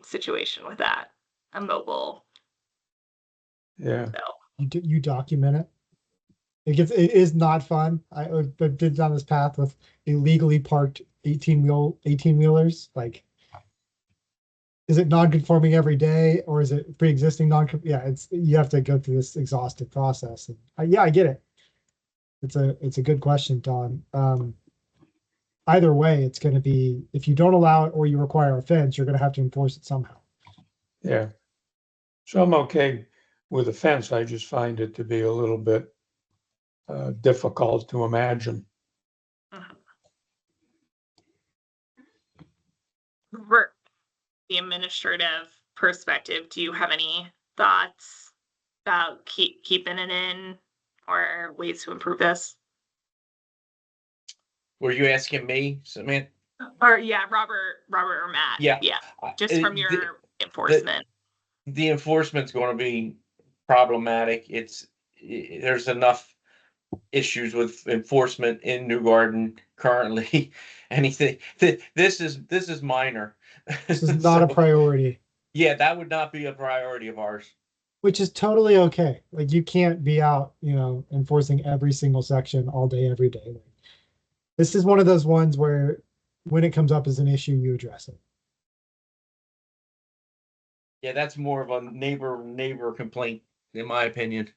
Speaker 1: situation with that? A mobile.
Speaker 6: Yeah.
Speaker 1: So
Speaker 8: You document it. It is not fun. I've been down this path with illegally parked 18-wheelers. Like, is it non-conforming every day, or is it pre-existing yeah, you have to go through this exhaustive process. And yeah, I get it. It's a good question, Don. Either way, it's going to be, if you don't allow it or you require a fence, you're going to have to enforce it somehow.
Speaker 6: Yeah. So I'm okay with the fence. I just find it to be a little bit difficult to imagine.
Speaker 1: For the administrative perspective, do you have any thoughts about keeping it in or ways to improve this?
Speaker 2: Were you asking me, Samantha?
Speaker 1: Or yeah, Robert or Matt.
Speaker 2: Yeah.
Speaker 1: Yeah. Just from your
Speaker 2: The
Speaker 1: enforcement.
Speaker 2: the enforcement's going to be problematic. There's enough issues with enforcement in New Garden currently. Anything this is minor.
Speaker 8: This is not a priority.
Speaker 2: Yeah, that would not be a priority of ours.
Speaker 8: Which is totally okay. Like, you can't be out, enforcing every single section all day, every day. This is one of those ones where when it comes up as an issue, you address it.
Speaker 2: Yeah, that's more of a neighbor complaint, in my opinion.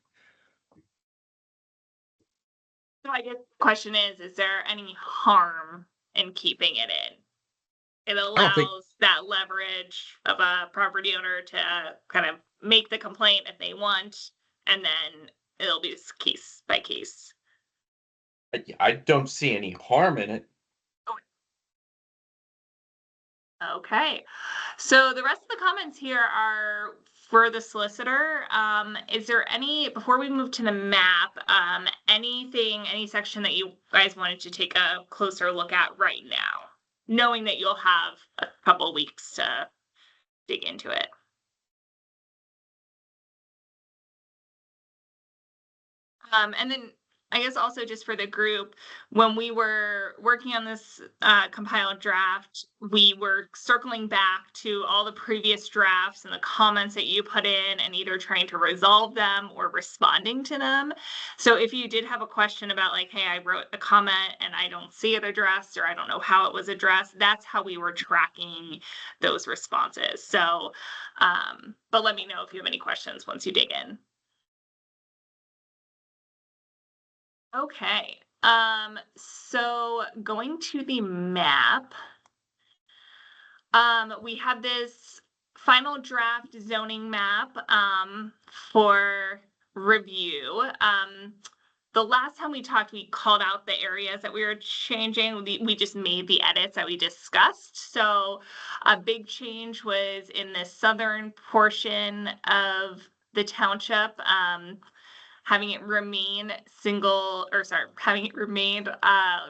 Speaker 1: So I guess the question is there any harm in keeping it in? It allows that leverage of a property owner to kind of make the complaint if they want, and then it'll be case by case.
Speaker 2: I don't see any harm in it.
Speaker 1: Okay, so the rest of the comments here are for the solicitor. Is there any, before we move to the map, any section that you guys wanted to take a closer look at right now, knowing that you'll have a couple weeks to dig into it? And then I guess also just for the group, when we were working on this compiled draft, we were circling back to all the previous drafts and the comments that you put in and either trying to resolve them or responding to them. So if you did have a question about like, hey, I wrote a comment and I don't see it addressed, or I don't know how it was addressed, that's how we were tracking those responses. So, but let me know if you have any questions once you dig in. Okay, so going to the map, we have this final draft zoning map, for review. The last time we talked, we called out the areas that we were changing. We just made the edits that we discussed. So a big change was in the southern portion of the township, having it remain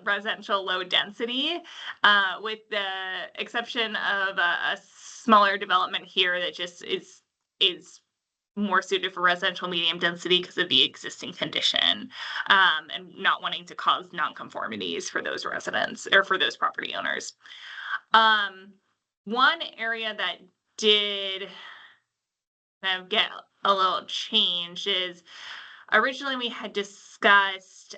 Speaker 1: residential low density, with the exception of a smaller development here that just is more suited for residential medium density because of the existing condition, and not wanting to cause nonconformities for those residents or for those property owners. One area that did kind of get a little change is originally we had discussed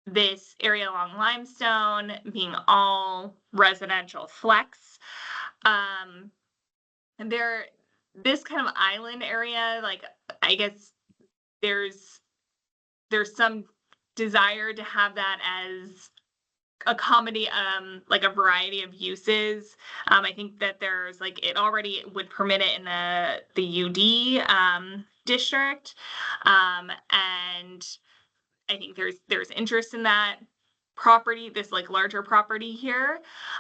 Speaker 1: this area along Limestone being all residential flex. And this kind of island area, like, I guess there's some desire to have that as accommodate like a variety of uses. I think that there's like it already would permit it in the UD district, and I think there's interest in that property, this like larger property here,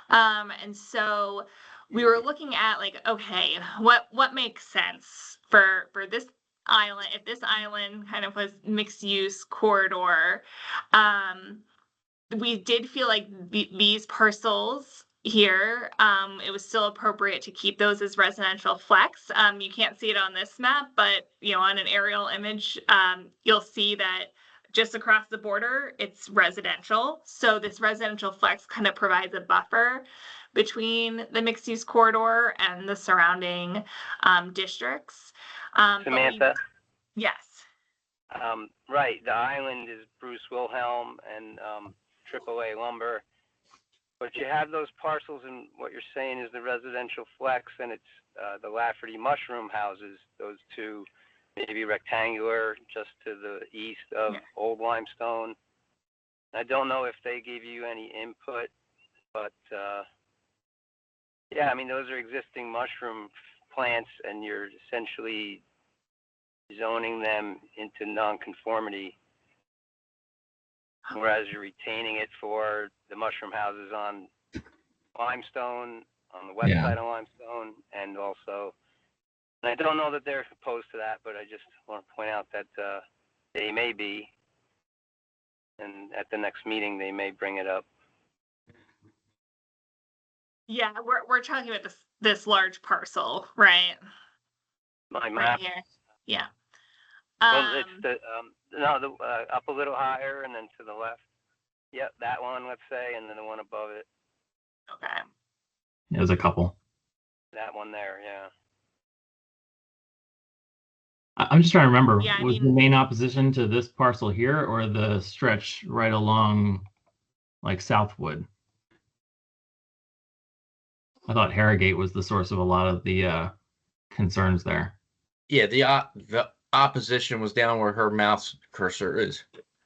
Speaker 1: and so we were looking at like, okay, what makes sense for this island, if this island kind of was mixed use corridor. We did feel like these parcels here, it was still appropriate to keep those as residential flex. You can't see it on this map, but on an aerial image, you'll see that just across the border, it's residential. So this residential flex kind of provides a buffer between the mixed use corridor and the surrounding districts.
Speaker 9: Samantha?
Speaker 1: Yes.
Speaker 9: Right, the island is Bruce Wilhelm and AAA Lumber, but you have those parcels, and what you're saying is the residential flex, and it's the Lafferty mushroom houses, those two, maybe rectangular, just to the east of Old Limestone. I don't know if they gave you any input, but yeah, I mean, those are existing mushroom plants, and you're essentially zoning them into nonconformity, whereas you're retaining it for the mushroom houses on Limestone, on the west side of Limestone, and also, and I don't know that they're opposed to that, but I just want to point out that they may be, and at the next meeting they may bring it up.
Speaker 1: Yeah, we're talking about this large parcel, right?
Speaker 9: My map.
Speaker 1: Right here. Yeah.
Speaker 9: Well, it's the up a little higher and then to the left. Yep, that one, let's say, and then the one above it.
Speaker 1: Okay.
Speaker 7: There's a couple.
Speaker 9: That one there, yeah.
Speaker 7: I'm just trying to remember,
Speaker 1: Yeah,
Speaker 7: was the main opposition to this parcel here or the stretch right along like Southwood? I thought Harrogate was the source of a lot of the concerns there.
Speaker 2: Yeah, the opposition was down where her mouse cursor is.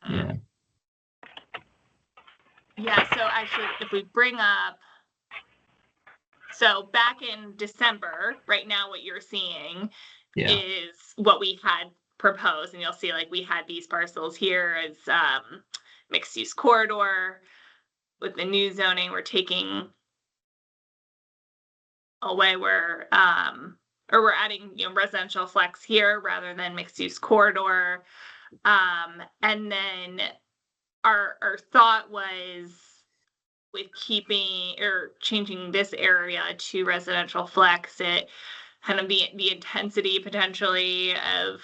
Speaker 7: Yeah.
Speaker 1: Yeah, so actually, if we bring up, so back in December, right now what you're seeing is what we had proposed, and you'll see like we had these parcels here as mixed use corridor. With the new zoning, we're taking away where or we're adding residential flex here rather than mixed use corridor, and then our thought was with keeping or changing this area to residential flex, it kind of the intensity potentially of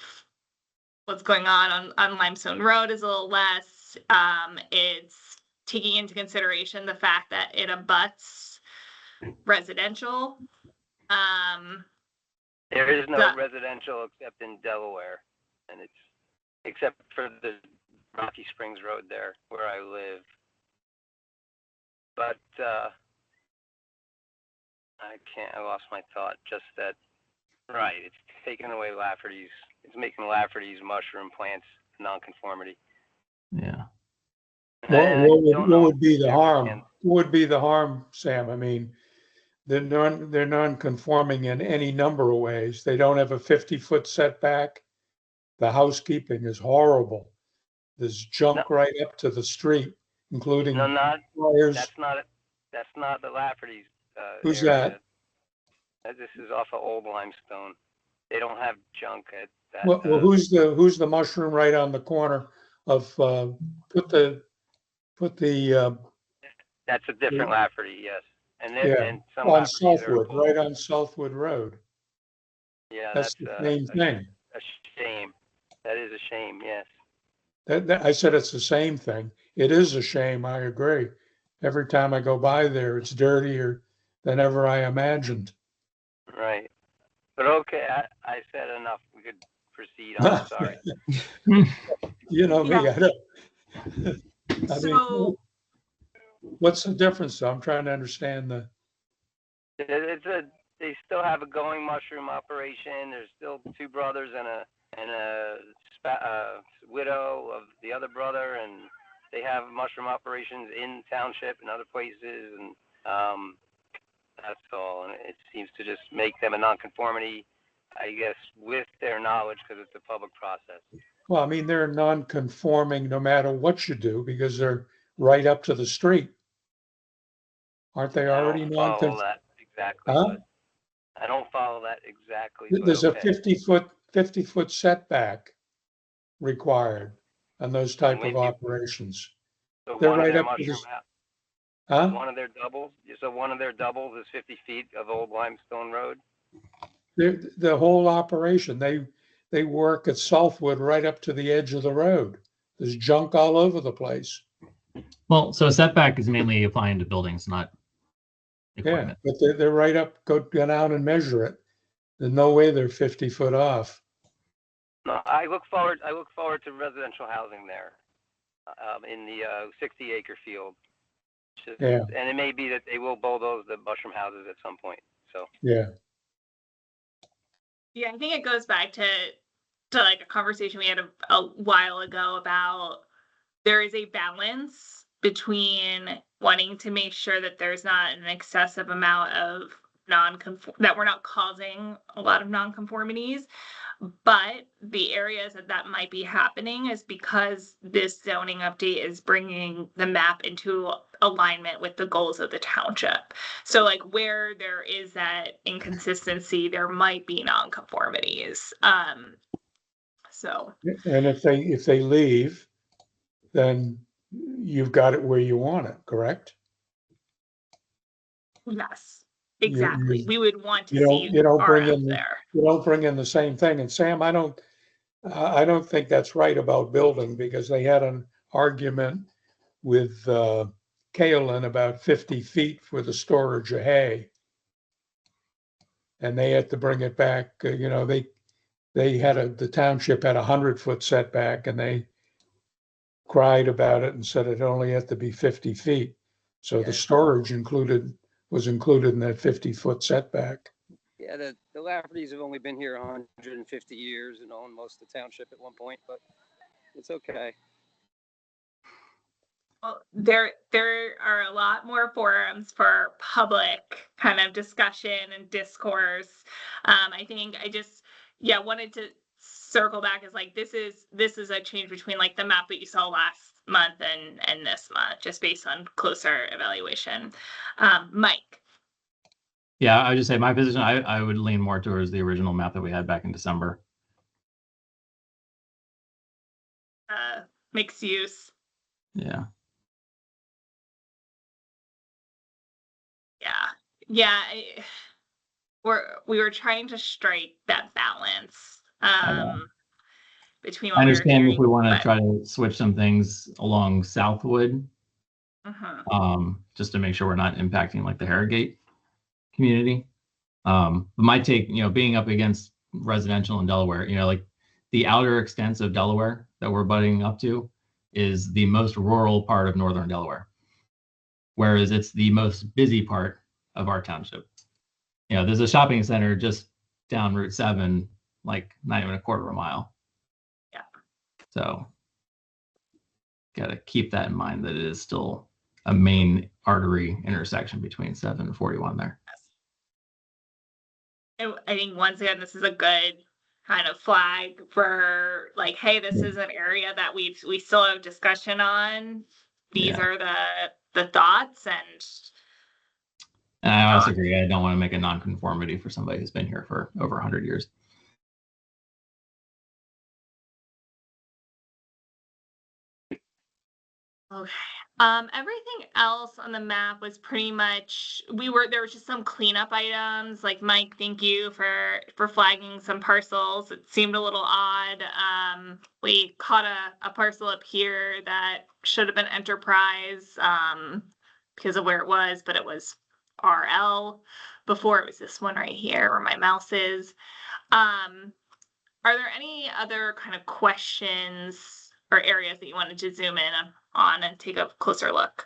Speaker 1: what's going on Limestone Road is a little less. It's taking into consideration the fact that it abuts residential.
Speaker 9: There is no residential except in Delaware, and it's except for the Rocky Springs Road there where I live. But I lost my thought. Just that, right? It's taking away Lafferty's. It's making Lafferty's mushroom plants nonconformity.
Speaker 7: Yeah.
Speaker 6: What would be the harm? What would be the harm, Sam? I mean, they're non-conforming in any number of ways. They don't have a 50-foot setback. The housekeeping is horrible. There's junk right up to the street, including wires.
Speaker 9: That's not the Lafferty's.
Speaker 6: Who's
Speaker 9: area. This is off of Old Limestone. They don't have junk at that.
Speaker 6: Well, who's the mushroom right on the corner of put the
Speaker 9: That's a different Lafferty, yes. And then and some
Speaker 6: on Southwood, right on Southwood Road.
Speaker 9: Yeah,
Speaker 6: that's the same thing.
Speaker 9: A shame. That is a shame. Yes.
Speaker 6: I said it's the same thing. It is a shame. I agree. Every time I go by there, it's dirtier than ever I imagined.
Speaker 9: Right. But okay, I said enough. We could proceed on. Sorry.
Speaker 6: You know me. I mean, what's the difference? I'm trying to understand
Speaker 9: they still have a going mushroom operation. There's still two brothers and a widow of the other brother, and they have have mushroom operations in township and other places, and that's all. And it seems to just make them a nonconformity, I guess, with their knowledge because it's a public process.
Speaker 6: Well, I mean, they're non-conforming no matter what you do because they're right up to the street. Aren't they already
Speaker 9: I don't follow
Speaker 6: non-conforming?
Speaker 9: that exactly,
Speaker 6: Huh?
Speaker 9: but I don't follow that exactly.
Speaker 6: There's a
Speaker 9: but okay.
Speaker 6: 50-foot setback required on those type
Speaker 9: Wait,
Speaker 6: of operations.
Speaker 9: So
Speaker 6: They're
Speaker 9: one of
Speaker 6: right
Speaker 9: their
Speaker 6: up to
Speaker 9: mushroom
Speaker 6: this,
Speaker 9: house,
Speaker 6: huh?
Speaker 9: one of their doubles. So one of their doubles is 50 feet of old limestone road.
Speaker 6: The whole operation, they work at Southwood right up to the edge of the road. There's junk all over the place.
Speaker 7: Well, so setback is mainly applying to buildings, not
Speaker 6: Yeah,
Speaker 7: equipment.
Speaker 6: but they're right up, go down and measure it. There's no way they're 50 foot off.
Speaker 9: No, I look forward to residential housing there, in the 60-acre field.
Speaker 6: Yeah.
Speaker 9: And it may be that they will bulldoze the mushroom houses at some point. So
Speaker 6: Yeah.
Speaker 1: Yeah, I think it goes back to like a conversation we had a while ago about there is a balance between wanting to make sure that there's not an excessive amount of that we're not causing a lot of nonconformities, but the areas that might be happening is because this zoning update is bringing the map into alignment with the goals of the township. So like where there is that inconsistency, there might be nonconformities. So
Speaker 6: And if they leave, then you've got it where you want it, correct?
Speaker 1: yes, exactly. We would want to
Speaker 6: You don't,
Speaker 1: see
Speaker 6: you don't bring
Speaker 1: RF
Speaker 6: in,
Speaker 1: there.
Speaker 6: you don't bring in the same thing. And Sam, I don't think that's right about building because they had an argument with Kaolin about 50 feet for the storage of hay. And they had to bring it back, the township had 100-foot setback and they cried about it and said it only had to be 50 feet. So the storage was included in that 50-foot setback.
Speaker 9: yeah, the Laffertys have only been here 150 years and owned most of the township at one point, but it's okay.
Speaker 1: Well, there are a lot more forums for public kind of discussion and discourse. I think I just wanted to circle back as like this is a change between like the map that you saw last month and this month, just based on closer evaluation. Mike.
Speaker 7: Yeah, I would just say my position, I would lean more towards the original map that we had back in December.
Speaker 1: Mixed use.
Speaker 7: Yeah.
Speaker 1: Yeah. We were trying to strike that balance between.
Speaker 7: I understand if we want to try to switch some things along Southwood, just to make sure we're not impacting like the Harrogate community. But my take, being up against residential in Delaware, like the outer extents of Delaware that we're butting up to is the most rural part of northern Delaware, whereas it's the most busy part of our township. There's a shopping center just down Route 7, like not even a quarter of a mile.
Speaker 1: Yeah.
Speaker 7: So got to keep that in mind that it is still a main artery intersection between 7 and 41 there.
Speaker 1: And I think once again, this is a good kind of flag for like, hey, this is an area that we still have discussion on. These are the thoughts
Speaker 7: And I also agree. I don't want to make a nonconformity for somebody who's been here for over 100 years.
Speaker 1: Okay. Everything else on the map was pretty much there was just some cleanup items. Like Mike, thank you for flagging some parcels. It seemed a little odd. We caught a parcel up here that should have been Enterprise because of where it was, but it was RL before. It was this one right here where my mouse is. Are there any other kind of questions or areas that you wanted to zoom in on and take a closer look?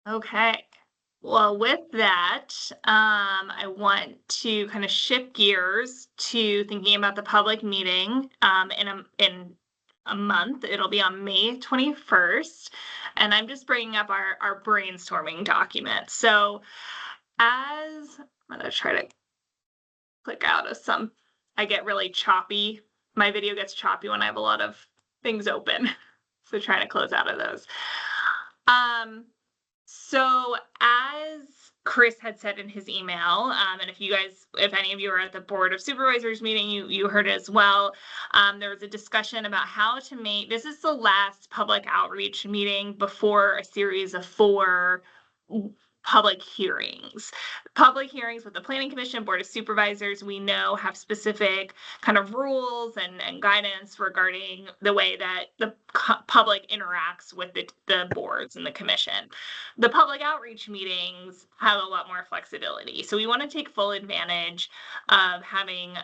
Speaker 1: Okay. Well, with that, I want to kind of shift gears to thinking about the public meeting in a month. It'll be on May 21st, and I'm just bringing up our brainstorming document. So, I'm gonna try to click out of some. I get really choppy. My video gets choppy when I have a lot of things open, so trying to close out of those. So as Chris had said in his email, and if any of you are at the Board of Supervisors meeting, you heard it as well. There was a discussion about how to make, this is the last public outreach meeting before a series of 4 public hearings. Public hearings with the Planning Commission, Board of Supervisors, we know have specific kind of rules and guidance regarding the way that the public interacts with the boards and the commission. The public outreach meetings have a lot more flexibility. So we want to take full advantage of having,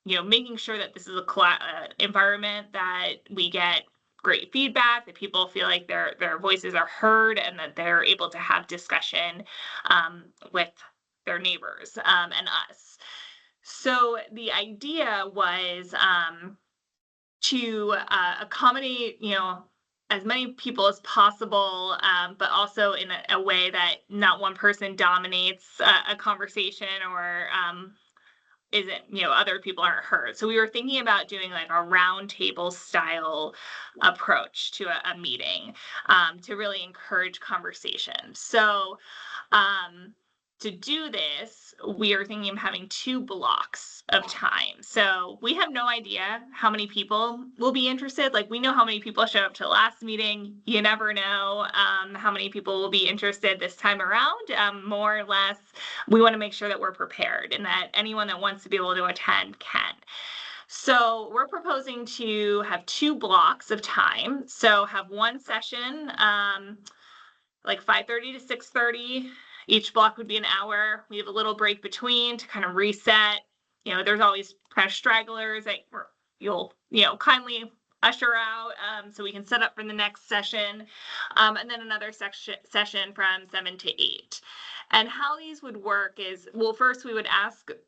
Speaker 1: making sure that this is a environment that we get great feedback, that people feel like their voices are heard and that they're able to have discussion with their neighbors and us. So the idea was to accommodate, as many people as possible, but also in a way that not one person dominates a conversation or other people aren't heard. So we were thinking about doing like a round table style approach to a meeting to really encourage conversation. So to do this, we are thinking of having 2 blocks of time. So we have no idea how many people will be interested. Like, we know how many people showed up to the last meeting. You never know how many people will be interested this time around. More or less, we want to make sure that we're prepared and that anyone that wants to be able to attend can. So we're proposing to have 2 blocks of time. So have one session, like 5:30 to 6:30. Each block would be an hour. We have a little break between to kind of reset. There's always kind of stragglers that you'll, kindly usher out so we can set up for the next session. And then another session from 7 to 8. And how these would work is, well, first we would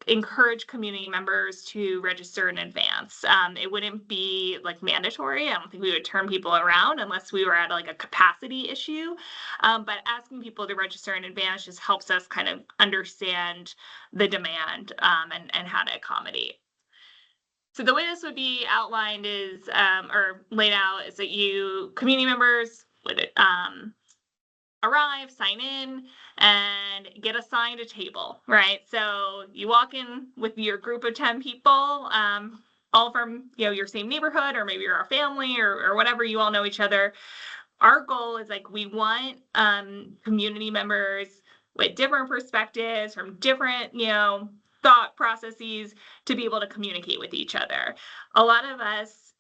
Speaker 1: encourage community members to register in advance. It wouldn't be like mandatory. I don't think we would turn people around unless we were at like a capacity issue. But asking people to register in advance just helps us kind of understand the demand and how to accommodate. So the way this would be outlined is, or laid out, is that community members would arrive, sign in, and get assigned a table, right? So you walk in with your group of 10 people, all from your same neighborhood, or maybe you're a family or whatever, you all know each other. Our goal is like, we want community members with different perspectives from different, thought processes to be able to communicate with each other. A lot of us,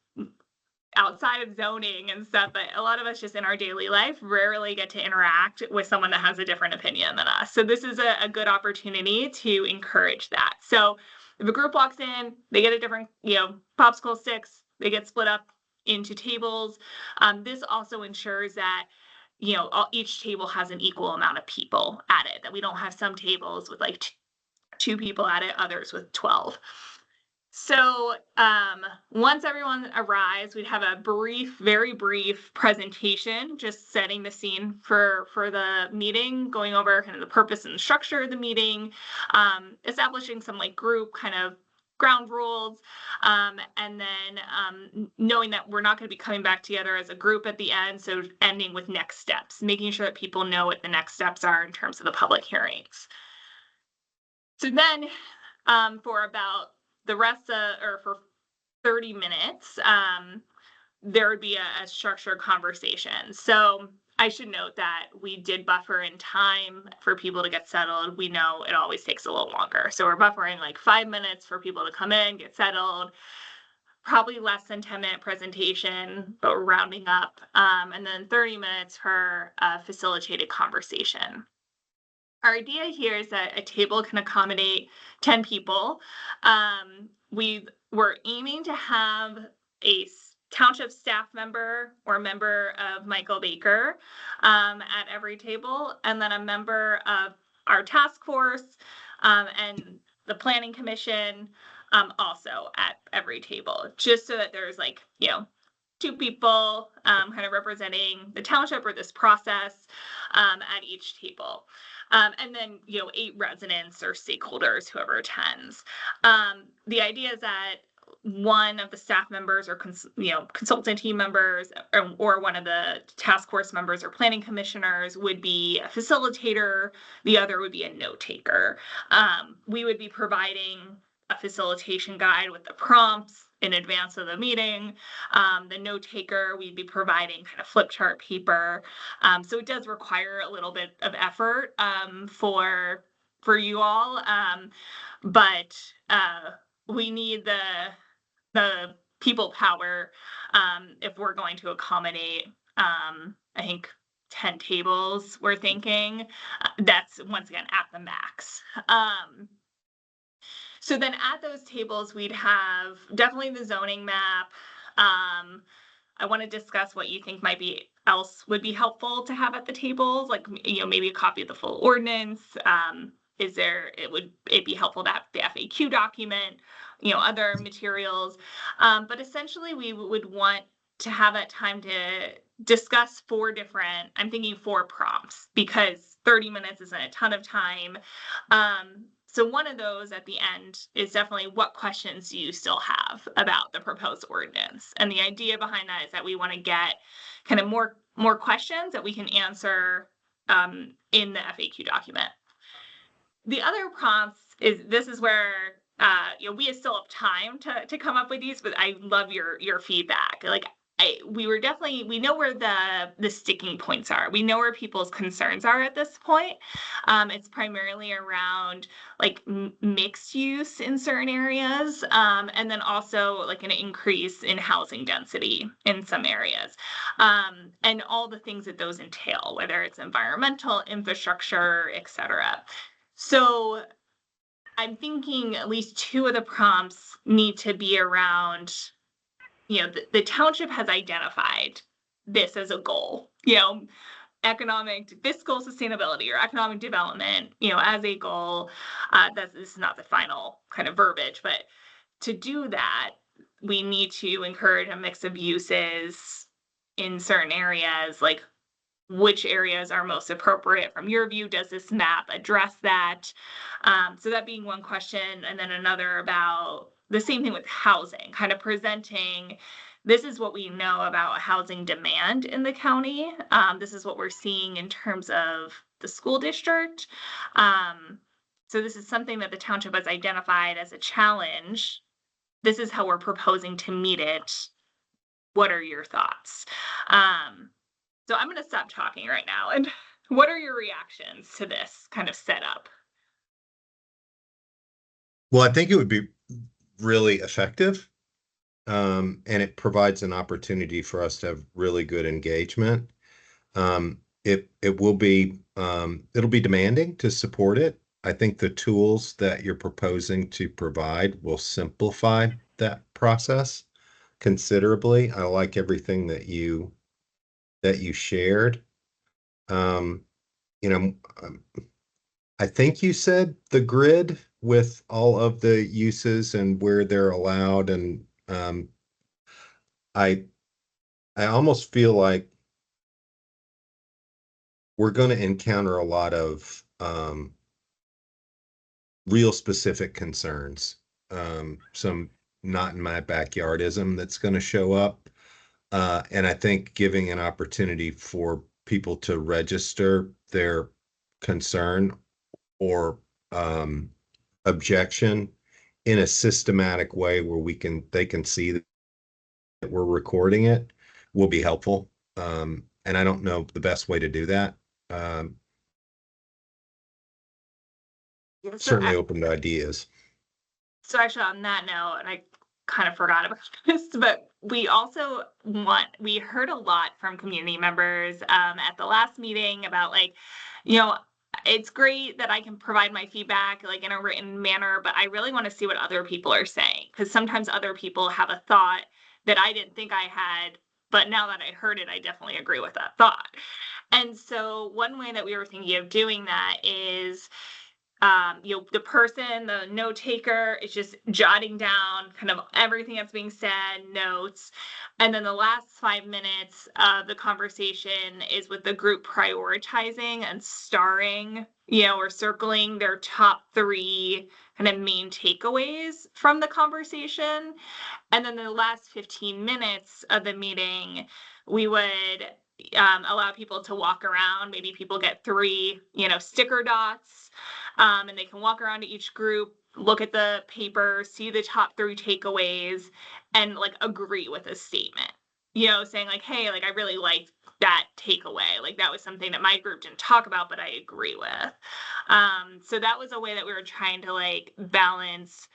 Speaker 1: outside of zoning and stuff, but a lot of us just in our daily life rarely get to interact with someone that has a different opinion than us. So this is a good opportunity to encourage that. So if a group walks in, they get a different, popsicle sticks, they get split up into tables. This also ensures that each table has an equal amount of people at it, that we don't have some tables with like 2 people at it, others with 12. So once everyone arrives, we'd have a very brief presentation, just setting the scene for the meeting, going over kind of the purpose and structure of the meeting, establishing some like group kind of ground rules, and then knowing that we're not going to be coming back together as a group at the end, so ending with next steps, making sure that people know what the next steps are in terms of the public hearings. So then for about the rest or for 30 minutes, there would be a structured conversation. So I should note that we did buffer in time for people to get settled. We know it always takes a little longer. So we're buffering like 5 minutes for people to come in, get settled, probably less than 10-minute presentation, but we're rounding up, and then 30 minutes for a facilitated conversation. Our idea here is that a table can accommodate 10 people. We were aiming to have a township staff member or member of Michael Baker at every table, and then a member of our task force and the planning commission also at every table, just so that there's like, you know, 2 people kind of representing the township or this process at each table. And then, you know, 8 residents or stakeholders, whoever attends. The idea is that one of the staff members or consultant team members or one of the task force members or planning commissioners would be a facilitator. The other would be a note taker. We would be providing a facilitation guide with the prompts in advance of the meeting. The note taker, we'd be providing kind of flip chart paper. So it does require a little bit of effort for you all, but we need the people power if we're going to accommodate, I think 10 tables we're thinking. That's once again at the max. So then at those tables, we'd have definitely the zoning map. I want to discuss what you think would be helpful to have at the tables, like, you know, maybe a copy of the full ordinance. Would it be helpful to have the FAQ document, you know, other materials? But essentially we would want to have that time to discuss 4 prompts, because 30 minutes isn't a ton of time. So one of those at the end is definitely, what questions do you still have about the proposed ordinance? And the idea behind that is that we want to get kind of more questions that we can answer in the FAQ document. The other prompts this is where you know, we still have time to come up with these, but I love your feedback. Like, we know where the sticking points are. We know where people's concerns are at this point. It's primarily around like mixed use in certain areas, and then also like an increase in housing density in some areas, and all the things that those entail, whether it's environmental, infrastructure, etc. So I'm thinking at least 2 of the prompts need to be around, you know, the township has identified this as a goal, you know, economic fiscal sustainability or economic development, you know, as a goal. This is not the final kind of verbiage, but to do that, we need to encourage a mix of uses in certain areas. Like, which areas are most appropriate from your view? Does this map address that? So that being one question, and then another about the same thing with housing, kind of presenting, this is what we know about housing demand in the county. This is what we're seeing in terms of the school district. So this is something that the township has identified as a challenge. This is how we're proposing to meet it. What are your thoughts? So I'm going to stop talking right now. And what are your reactions to this kind of setup?
Speaker 3: Well, I think it would be really effective. And it provides an opportunity for us to have really good engagement. It will be, it'll be demanding to support it. I think the tools that you're proposing to provide will simplify that process considerably. I like everything that you shared. You know, I think you said the grid with all of the uses and where they're allowed, and I almost feel like we're going to encounter a lot of real specific concerns, some not in my backyardism that's going to show up. And I think giving an opportunity for people to register their concern or objection in a systematic way where they can see that we're recording it will be helpful. And I don't know the best way to do that. Certainly open to ideas.
Speaker 1: So actually on that note, and I kind of forgot about this, but we heard a lot from community members at the last meeting about, like, you know, it's great that I can provide my feedback like in a written manner, but I really want to see what other people are saying, because sometimes other people have a thought that I didn't think I had, but now that I heard it, I definitely agree with that thought. And so one way that we were thinking of doing that is, the person, the note taker, is just jotting down kind of everything that's being said, notes. And then the last 5 minutes of the conversation is with the group prioritizing and starring, or circling their top 3 kind of main takeaways from the conversation. And then the last 15 minutes of the meeting, we would allow people to walk around. Maybe people get 3, sticker dots, and they can walk around to each group, look at the paper, see the top 3 takeaways, and like agree with a statement, saying like, hey, like I really liked that takeaway. Like that was something that my group didn't talk about, but I agree with. So that was a way that we were trying to like balance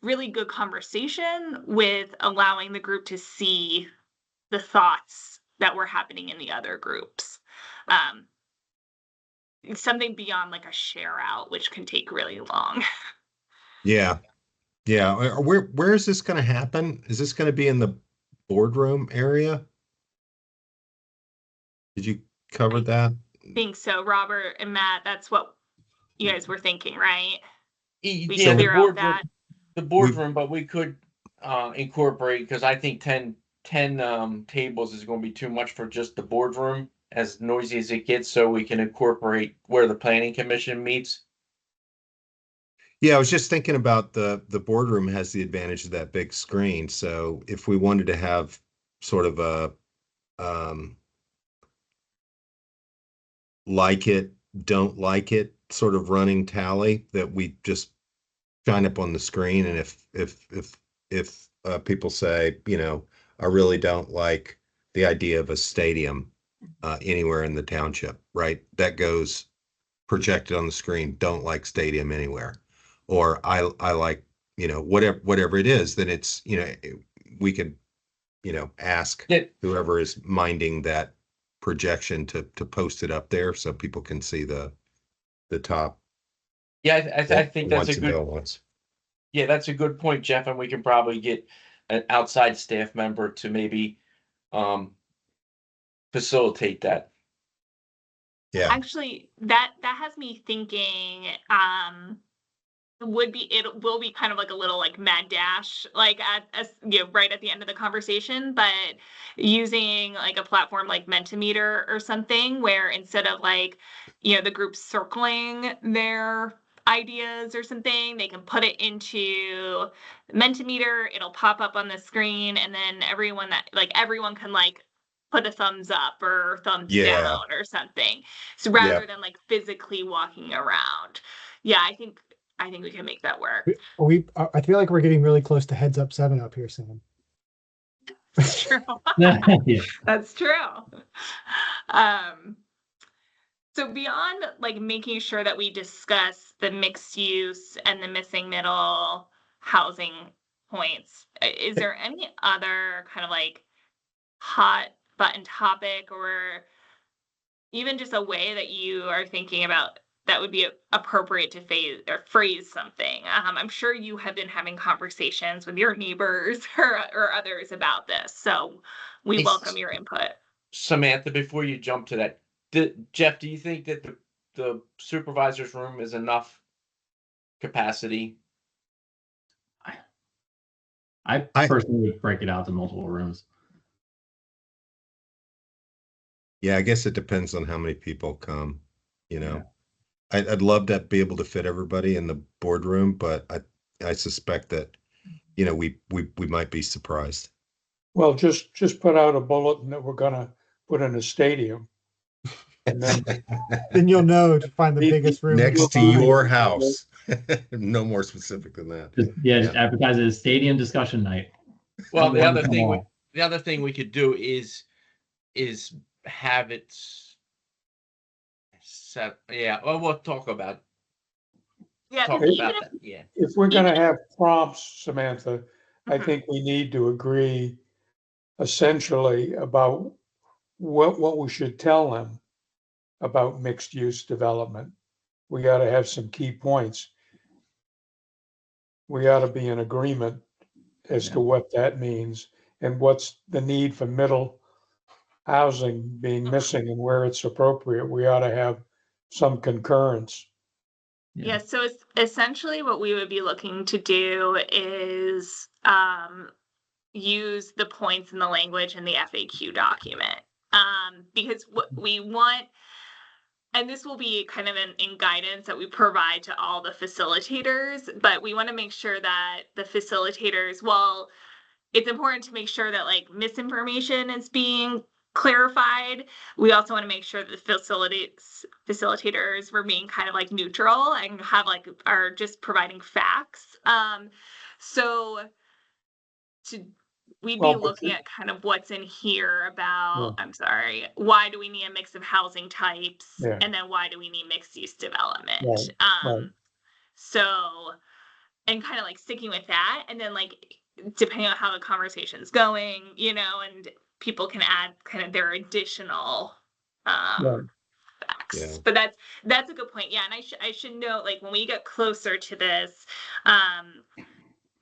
Speaker 1: really good conversation with allowing the group to see the thoughts that were happening in the other groups. Something beyond like a share out, which can take really long.
Speaker 3: Yeah. Where is this going to happen? Is this going to be in the boardroom area? Did you cover that?
Speaker 1: I think so, Robert and Matt. That's what you guys were thinking, right? We
Speaker 2: Yeah,
Speaker 1: clear out that.
Speaker 2: the boardroom, but we could incorporate, because I think 10 tables is going to be too much for just the boardroom, as noisy as it gets, so we can incorporate where the planning commission meets.
Speaker 3: Yeah, I was just thinking about the boardroom has the advantage of that big screen. So if we wanted to have sort of a like it, don't like it sort of running tally, that we just shine up on the screen, and if people say, I really don't like the idea of a stadium anywhere in the township, right? That goes projected on the screen. Don't like stadium anywhere. Or I like, whatever it is, then it's, we could, ask whoever is minding that projection to post it up there so people can see the top.
Speaker 2: Yeah, I think that's a good
Speaker 3: ones.
Speaker 2: Yeah, that's a good point, Jeff, and we can probably get an outside staff member to maybe facilitate that.
Speaker 3: Yeah.
Speaker 1: Actually, that has me thinking, it will be kind of like a little like mad dash, like right at the end of the conversation, but using like a platform like Mentimeter or something, where instead of like, the group circling their ideas or something, they can put it into Mentimeter, it'll pop up on the screen, and then everyone can like put a thumbs up or thumbs down or something. So rather than like physically walking around. Yeah, I think we can make that work.
Speaker 8: I feel like we're getting really close to Heads Up 7 up here, Sam.
Speaker 1: That's true.
Speaker 7: Yeah.
Speaker 1: That's true. So beyond like making sure that we discuss the mixed use and the missing middle housing points, is there any other kind of like hot button topic, or even just a way that you are thinking about that would be appropriate to phrase something? I'm sure you have been having conversations with your neighbors or others about this, so we welcome your input.
Speaker 2: Samantha, before you jump to that, Jeff, do you think that the supervisor's room is enough capacity?
Speaker 7: I personally would break it out to multiple rooms.
Speaker 3: Yeah, I guess it depends on how many people come,
Speaker 7: Yeah.
Speaker 3: I'd love to be able to fit everybody in the boardroom, but I suspect that, we might be surprised.
Speaker 6: Well, just put out a bulletin that we're gonna put in a stadium. And then
Speaker 8: Then you'll know to find the biggest room
Speaker 3: next to your house. No more specific than that.
Speaker 7: Just advertise it as stadium discussion night.
Speaker 2: Well, the other thing we could do is have it set. Yeah, well, we'll talk about.
Speaker 1: Yeah,
Speaker 2: Talk about that. Yeah.
Speaker 6: if we're gonna have prompts, Samantha, I think we need to agree essentially about what we should tell them about mixed use development. We gotta have some key points. We ought to be in agreement as to what that means and what's the need for middle housing being missing and where it's appropriate, we ought to have some concurrence.
Speaker 1: Yeah, so it's essentially what we would be looking to do is use the points in the language in the FAQ document. Because what we want, and this will be kind of in guidance that we provide to all the facilitators, but we want to make sure that the facilitators, well, it's important to make sure that like misinformation is being clarified. We also want to make sure that the facilitators were being kind of like neutral and are just providing facts. We'd be looking at kind of what's in here about, I'm sorry, why do we need a mix of housing types?
Speaker 6: Yeah.
Speaker 1: And then why do we need mixed use development?
Speaker 6: Right.
Speaker 1: So, and kind of like sticking with that, and then like, depending on how the conversation's going, and people can add kind of their additional facts.
Speaker 3: Yeah.
Speaker 1: But that's a good point. Yeah, and I should note, like, when we get closer to this,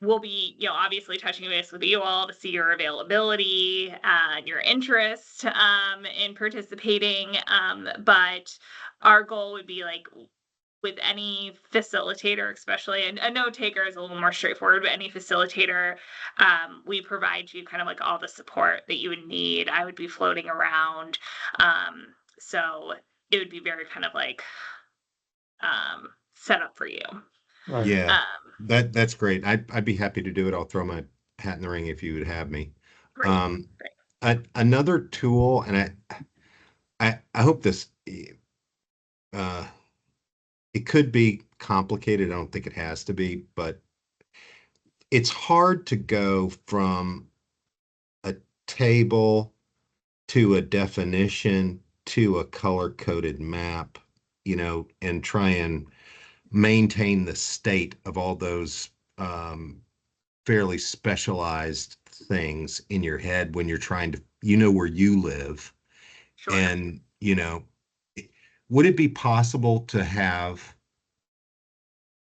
Speaker 1: we'll be, obviously touching base with you all to see your availability and your interest in participating. But our goal would be like, with any facilitator, especially, and a note taker is a little more straightforward, but any facilitator, we provide you kind of like all the support that you would need. I would be floating around. So it would be very kind of like set up for you.
Speaker 6: Right.
Speaker 3: Yeah, that's great. I'd be happy to do it. I'll throw my hat in the ring if you would have me.
Speaker 1: Great.
Speaker 3: Another tool, and I hope this, it could be complicated. I don't think it has to be, but it's hard to go from a table to a definition to a color-coded map, and try and maintain the state of all those fairly specialized things in your head when you're trying to, where you live.
Speaker 1: Sure.
Speaker 3: And, would it be possible to have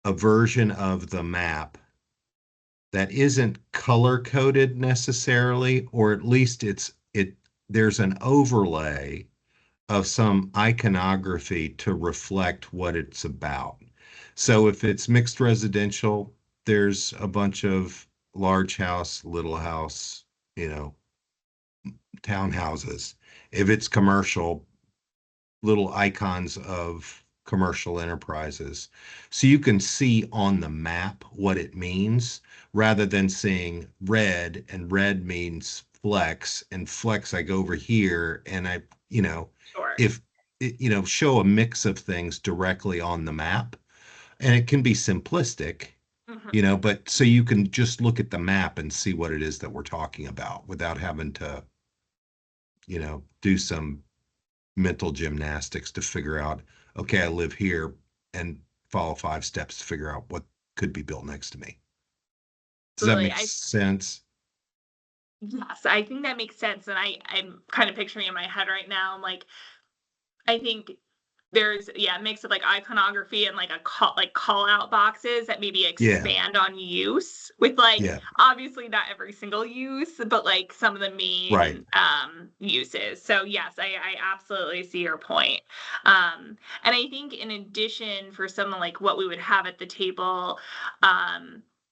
Speaker 3: a version of the map that isn't color coded necessarily, or at least there's an overlay of some iconography to reflect what it's about? So if it's mixed residential, there's a bunch of large house, little house, townhouses. If it's commercial, little icons of commercial enterprises. So you can see on the map what it means, rather than seeing red, and red means flex, and flex, I go over here and I,
Speaker 1: Sure.
Speaker 3: if, show a mix of things directly on the map. And it can be simplistic,
Speaker 1: Mhm.
Speaker 3: but so you can just look at the map and see what it is that we're talking about without having to, do some mental gymnastics to figure out, okay, I live here, and follow 5 steps to figure out what could be built next to me. Does that
Speaker 1: Absolutely.
Speaker 3: make sense?
Speaker 1: Yes, I think that makes sense. And I'm kind of picturing in my head right now, like, I think there's a mix of like iconography and like call out boxes that maybe expand on use with like obviously not every single use, but like some of the main uses. So yes, I absolutely see your point. And I think in addition, for something like what we would have at the table,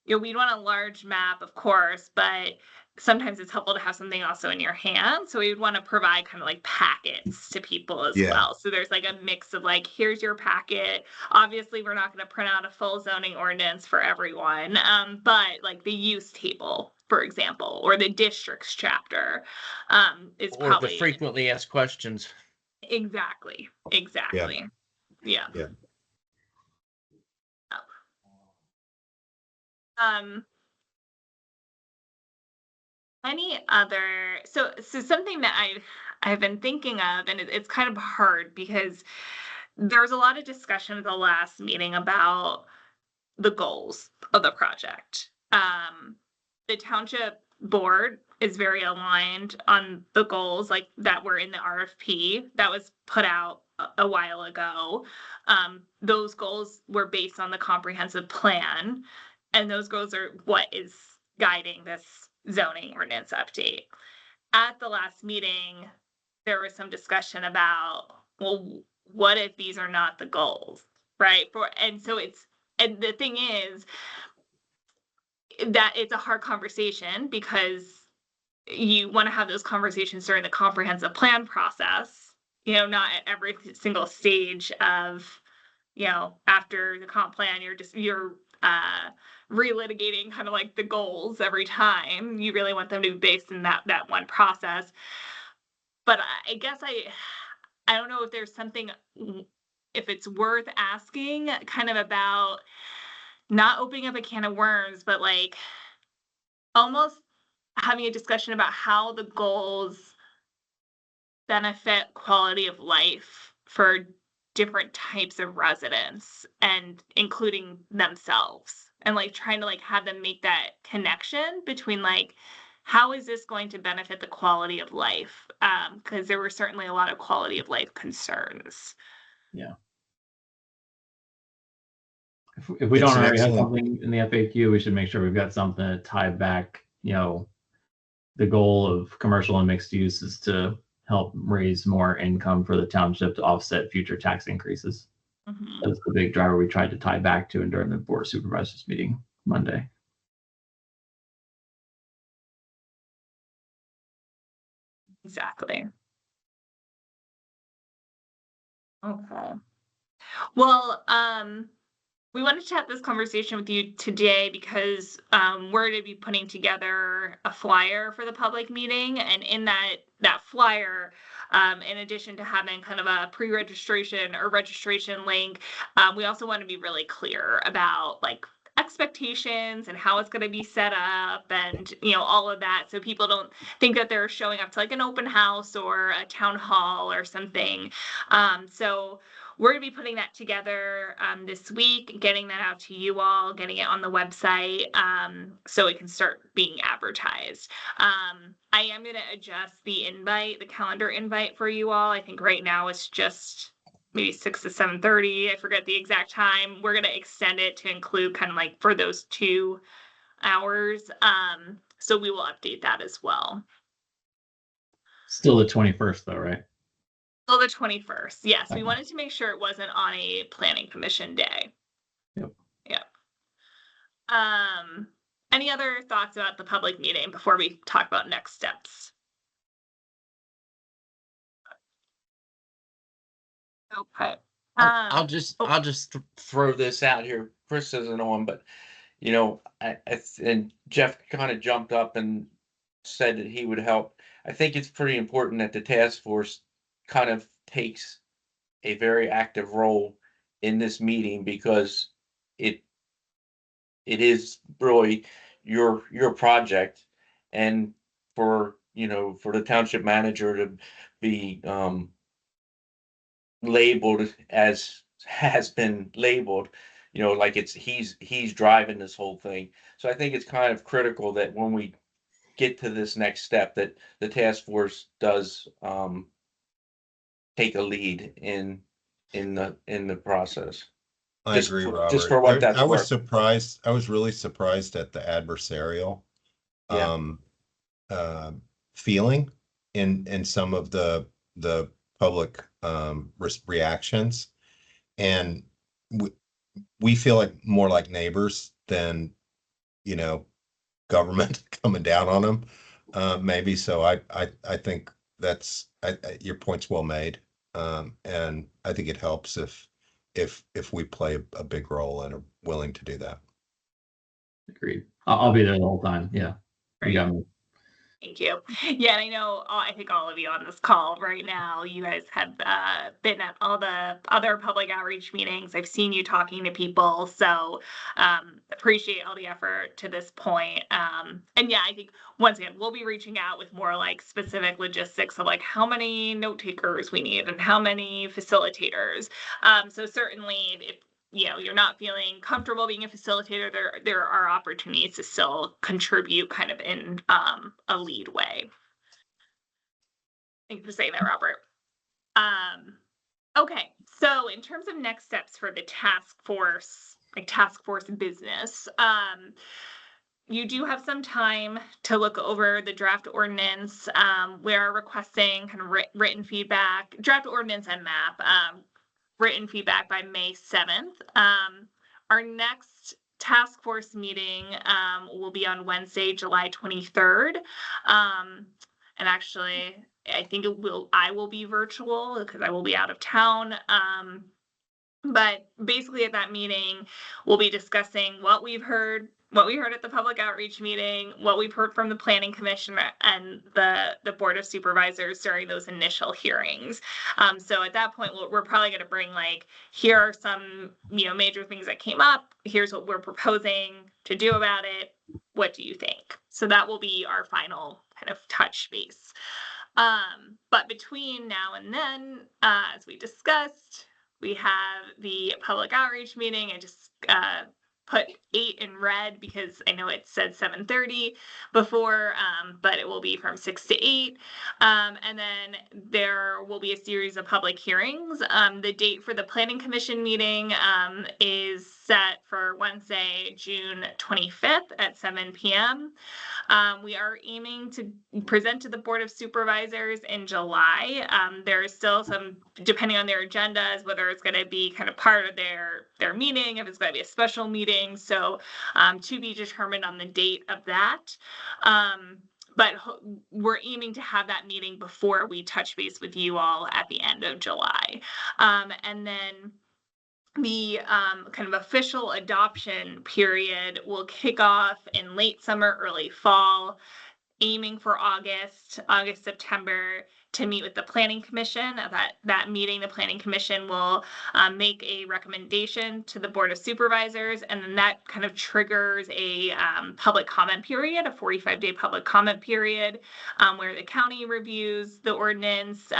Speaker 1: we'd want a large map, of course, but sometimes it's helpful to have something also in your hand. So we would want to provide kind of like packets to people as well. So there's like a mix of like, here's your packet. Obviously, we're not going to print out a full zoning ordinance for everyone, but like the use table, for example, or the districts chapter is
Speaker 2: or
Speaker 1: probably
Speaker 2: the frequently asked questions.
Speaker 1: Exactly. Yeah. Any other, so something that I've been thinking of, and it's kind of hard because there's a lot of discussion at the last meeting about the goals of the project. The township board is very aligned on the goals like that were in the RFP that was put out a while ago. Those goals were based on the comprehensive plan, and those goals are what is guiding this zoning ordinance update. At the last meeting, there was some discussion about, well, what if these are not the goals, right? And the thing is that it's a hard conversation because you want to have those conversations during the comprehensive plan process, not at every single stage of, after the comp plan, you're relitigating kind of like the goals every time. You really want them to be based in that one process. But I guess I don't know if there's something, if it's worth asking kind of about not opening up a can of worms, but like almost having a discussion about how the goals benefit quality of life for different types of residents and including themselves, and like trying to like have them make that connection between like, how is this going to benefit the quality of life? Because there were certainly a lot of quality of life concerns.
Speaker 7: Yeah. If we
Speaker 3: It's
Speaker 7: don't
Speaker 3: an
Speaker 7: already have
Speaker 3: excellent-
Speaker 7: something in the FAQ, we should make sure we've got something to tie back. The goal of commercial and mixed use is to help raise more income for the township to offset future tax increases.
Speaker 1: Mhm.
Speaker 7: That's the big driver we tried to tie back to during the board of supervisors meeting Monday.
Speaker 1: Exactly. Okay. Well, we wanted to have this conversation with you today because we're going to be putting together a flyer for the public meeting, and in that flyer, in addition to having kind of a pre-registration or registration link, we also want to be really clear about like expectations and how it's going to be set up and all of that, so people don't think that they're showing up to like an open house or a town hall or something. So we're going to be putting that together this week, getting that out to you all, getting it on the website so it can start being advertised. I am going to adjust the calendar invite for you all. I think right now it's just maybe 6 to 7:30. I forget the exact time. We're going to extend it to include kind of like for those 2 hours. So we will update that as well.
Speaker 7: Still the 21st though, right?
Speaker 1: Till the 21st. Yes, we
Speaker 7: Okay.
Speaker 1: wanted to make sure it wasn't on a planning commission day.
Speaker 7: Yep.
Speaker 1: Any other thoughts about the public meeting before we talk about next steps? Okay.
Speaker 2: I'll just throw this out here. Chris isn't on, but and Jeff kind of jumped up and said that he would help. I think it's pretty important that the task force kind of takes a very active role in this meeting, because it is really your project, and for the township manager to be labeled as has been labeled, like he's driving this whole thing. So I think it's kind of critical that when we get to this next step, that the task force does take a lead in the process.
Speaker 3: I
Speaker 2: Just
Speaker 3: agree,
Speaker 2: for-
Speaker 3: Robert.
Speaker 2: just for what that's
Speaker 3: I was
Speaker 2: worth.
Speaker 3: surprised. I was really surprised at the adversarial
Speaker 2: Yeah.
Speaker 3: feeling in some of the public reactions, and we feel like more like neighbors than government coming down on them, maybe. So I think that's your point's well made, and I think it helps if we play a big role and are willing to do that.
Speaker 7: Agreed. I'll be there the whole time. Yeah. You got me.
Speaker 1: Thank you. Yeah, and I know, I think all of you on this call right now, you guys have been at all the other public outreach meetings. I've seen you talking to people, so appreciate all the effort to this point. And yeah, I think once again, we'll be reaching out with more like specific logistics of like how many note takers we need and how many facilitators. So certainly if you're not feeling comfortable being a facilitator, there are opportunities to still contribute kind of in a lead way. Thank you for saying that, Robert. Okay, so in terms of next steps for the task force business, you do have some time to look over the draft ordinance. We are requesting kind of written feedback, draft ordinance and map, written feedback by May 7th. Our next task force meeting will be on Wednesday, July 23rd. And actually, I think I will be virtual because I will be out of town. But basically at that meeting, we'll be discussing what we heard at the public outreach meeting, what we've heard from the planning commission and the board of supervisors during those initial hearings. So at that point, we're probably going to bring like, here are some, major things that came up. Here's what we're proposing to do about it. What do you think? So that will be our final kind of touch base. But between now and then, as we discussed, we have the public outreach meeting. I just put 8 in red because I know it said 7:30 before, but it will be from 6 to 8. And then there will be a series of public hearings. The date for the planning commission meeting is set for Wednesday, June 25th at 7 p.m. We are aiming to present to the Board of Supervisors in July. There is still some, depending on their agendas, whether it's going to be kind of part of their meeting, if it's going to be a special meeting. So to be determined on the date of that. But we're aiming to have that meeting before we touch base with you all at the end of July. And then the kind of official adoption period will kick off in late summer, early fall, aiming for August, September, to meet with the Planning Commission. At that meeting, the Planning Commission will make a recommendation to the Board of Supervisors, and then that kind of triggers a public comment period, a 45-day public comment period, where the county reviews the ordinance,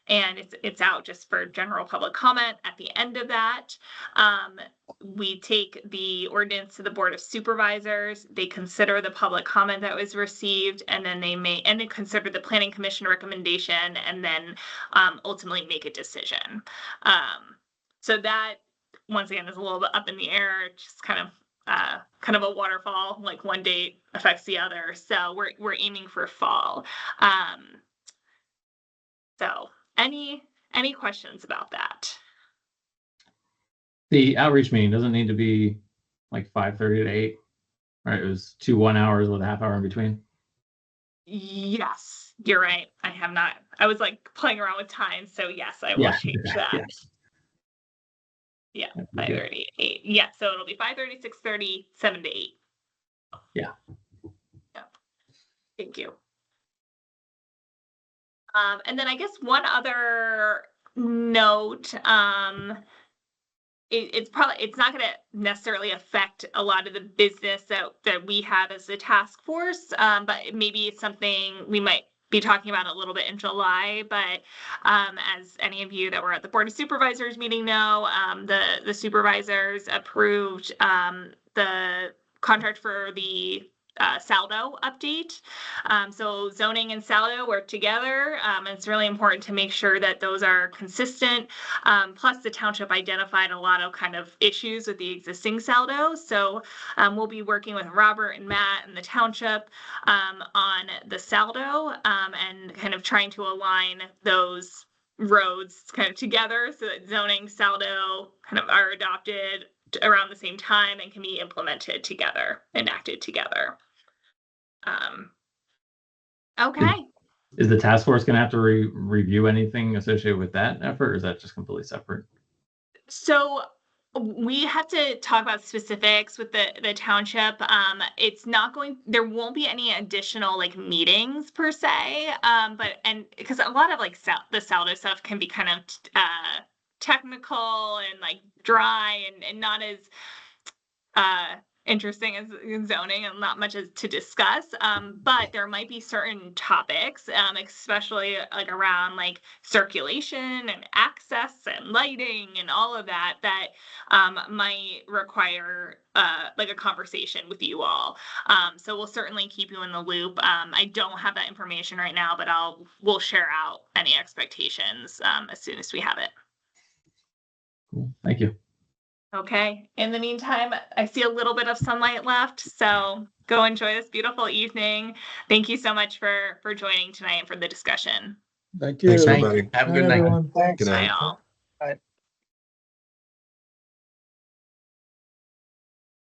Speaker 1: and it's out just for general public comment. At the end of that, we take the ordinance to the Board of Supervisors. They consider the public comment that was received, and then they consider the Planning Commission recommendation, and then ultimately make a decision. So that, once again, is a little bit up in the air, just kind of a waterfall, like one date affects the other. So we're aiming for fall. So any questions about that?
Speaker 7: The outreach meeting doesn't need to be like 5:30 to 8, right? It was 2 1 hours with a half hour in between.
Speaker 1: Yes, you're right. I was like playing around with time. So yes, I will change that. Yeah, 5:30 to 8. Yeah, so it'll be 5:30, 6:30, 7 to 8.
Speaker 7: Yeah.
Speaker 1: Thank you. And then I guess one other note, it's not going to necessarily affect a lot of the business that we have as a task force, but maybe it's something we might be talking about a little bit in July. But as any of you that were at the Board of Supervisors meeting know, the supervisors approved the contract for the Saldo update. So zoning and Saldo work together. It's really important to make sure that those are consistent. Plus the township identified a lot of kind of issues with the existing Saldo. So we'll be working with Robert and Matt and the township on the Saldo and kind of trying to align those roads kind of together so that zoning, Saldo kind of are adopted around the same time and can be implemented together, enacted together. Okay.
Speaker 7: Is the task force going to have to review anything associated with that effort, or is that just completely separate?
Speaker 1: So we have to talk about specifics with the township. There won't be any additional like meetings per se, but because a lot of like the Saldo stuff can be kind of technical and like dry and not as interesting as zoning and not much to discuss, but there might be certain topics, especially like around like circulation and access and lighting and all of that might require like a conversation with you all. So we'll certainly keep you in the loop. I don't have that information right now, but we'll share out any expectations as soon as we have it.
Speaker 7: Cool. Thank you.
Speaker 1: Okay. In the meantime, I see a little bit of sunlight left, so go enjoy this beautiful evening. Thank you so much for joining tonight and for the discussion.
Speaker 6: Thank you.
Speaker 3: Thanks,
Speaker 2: Thank
Speaker 3: everybody.
Speaker 2: you. Have a
Speaker 8: Night,
Speaker 2: good night.
Speaker 8: everyone. Thanks.
Speaker 3: Good night.
Speaker 1: Bye all.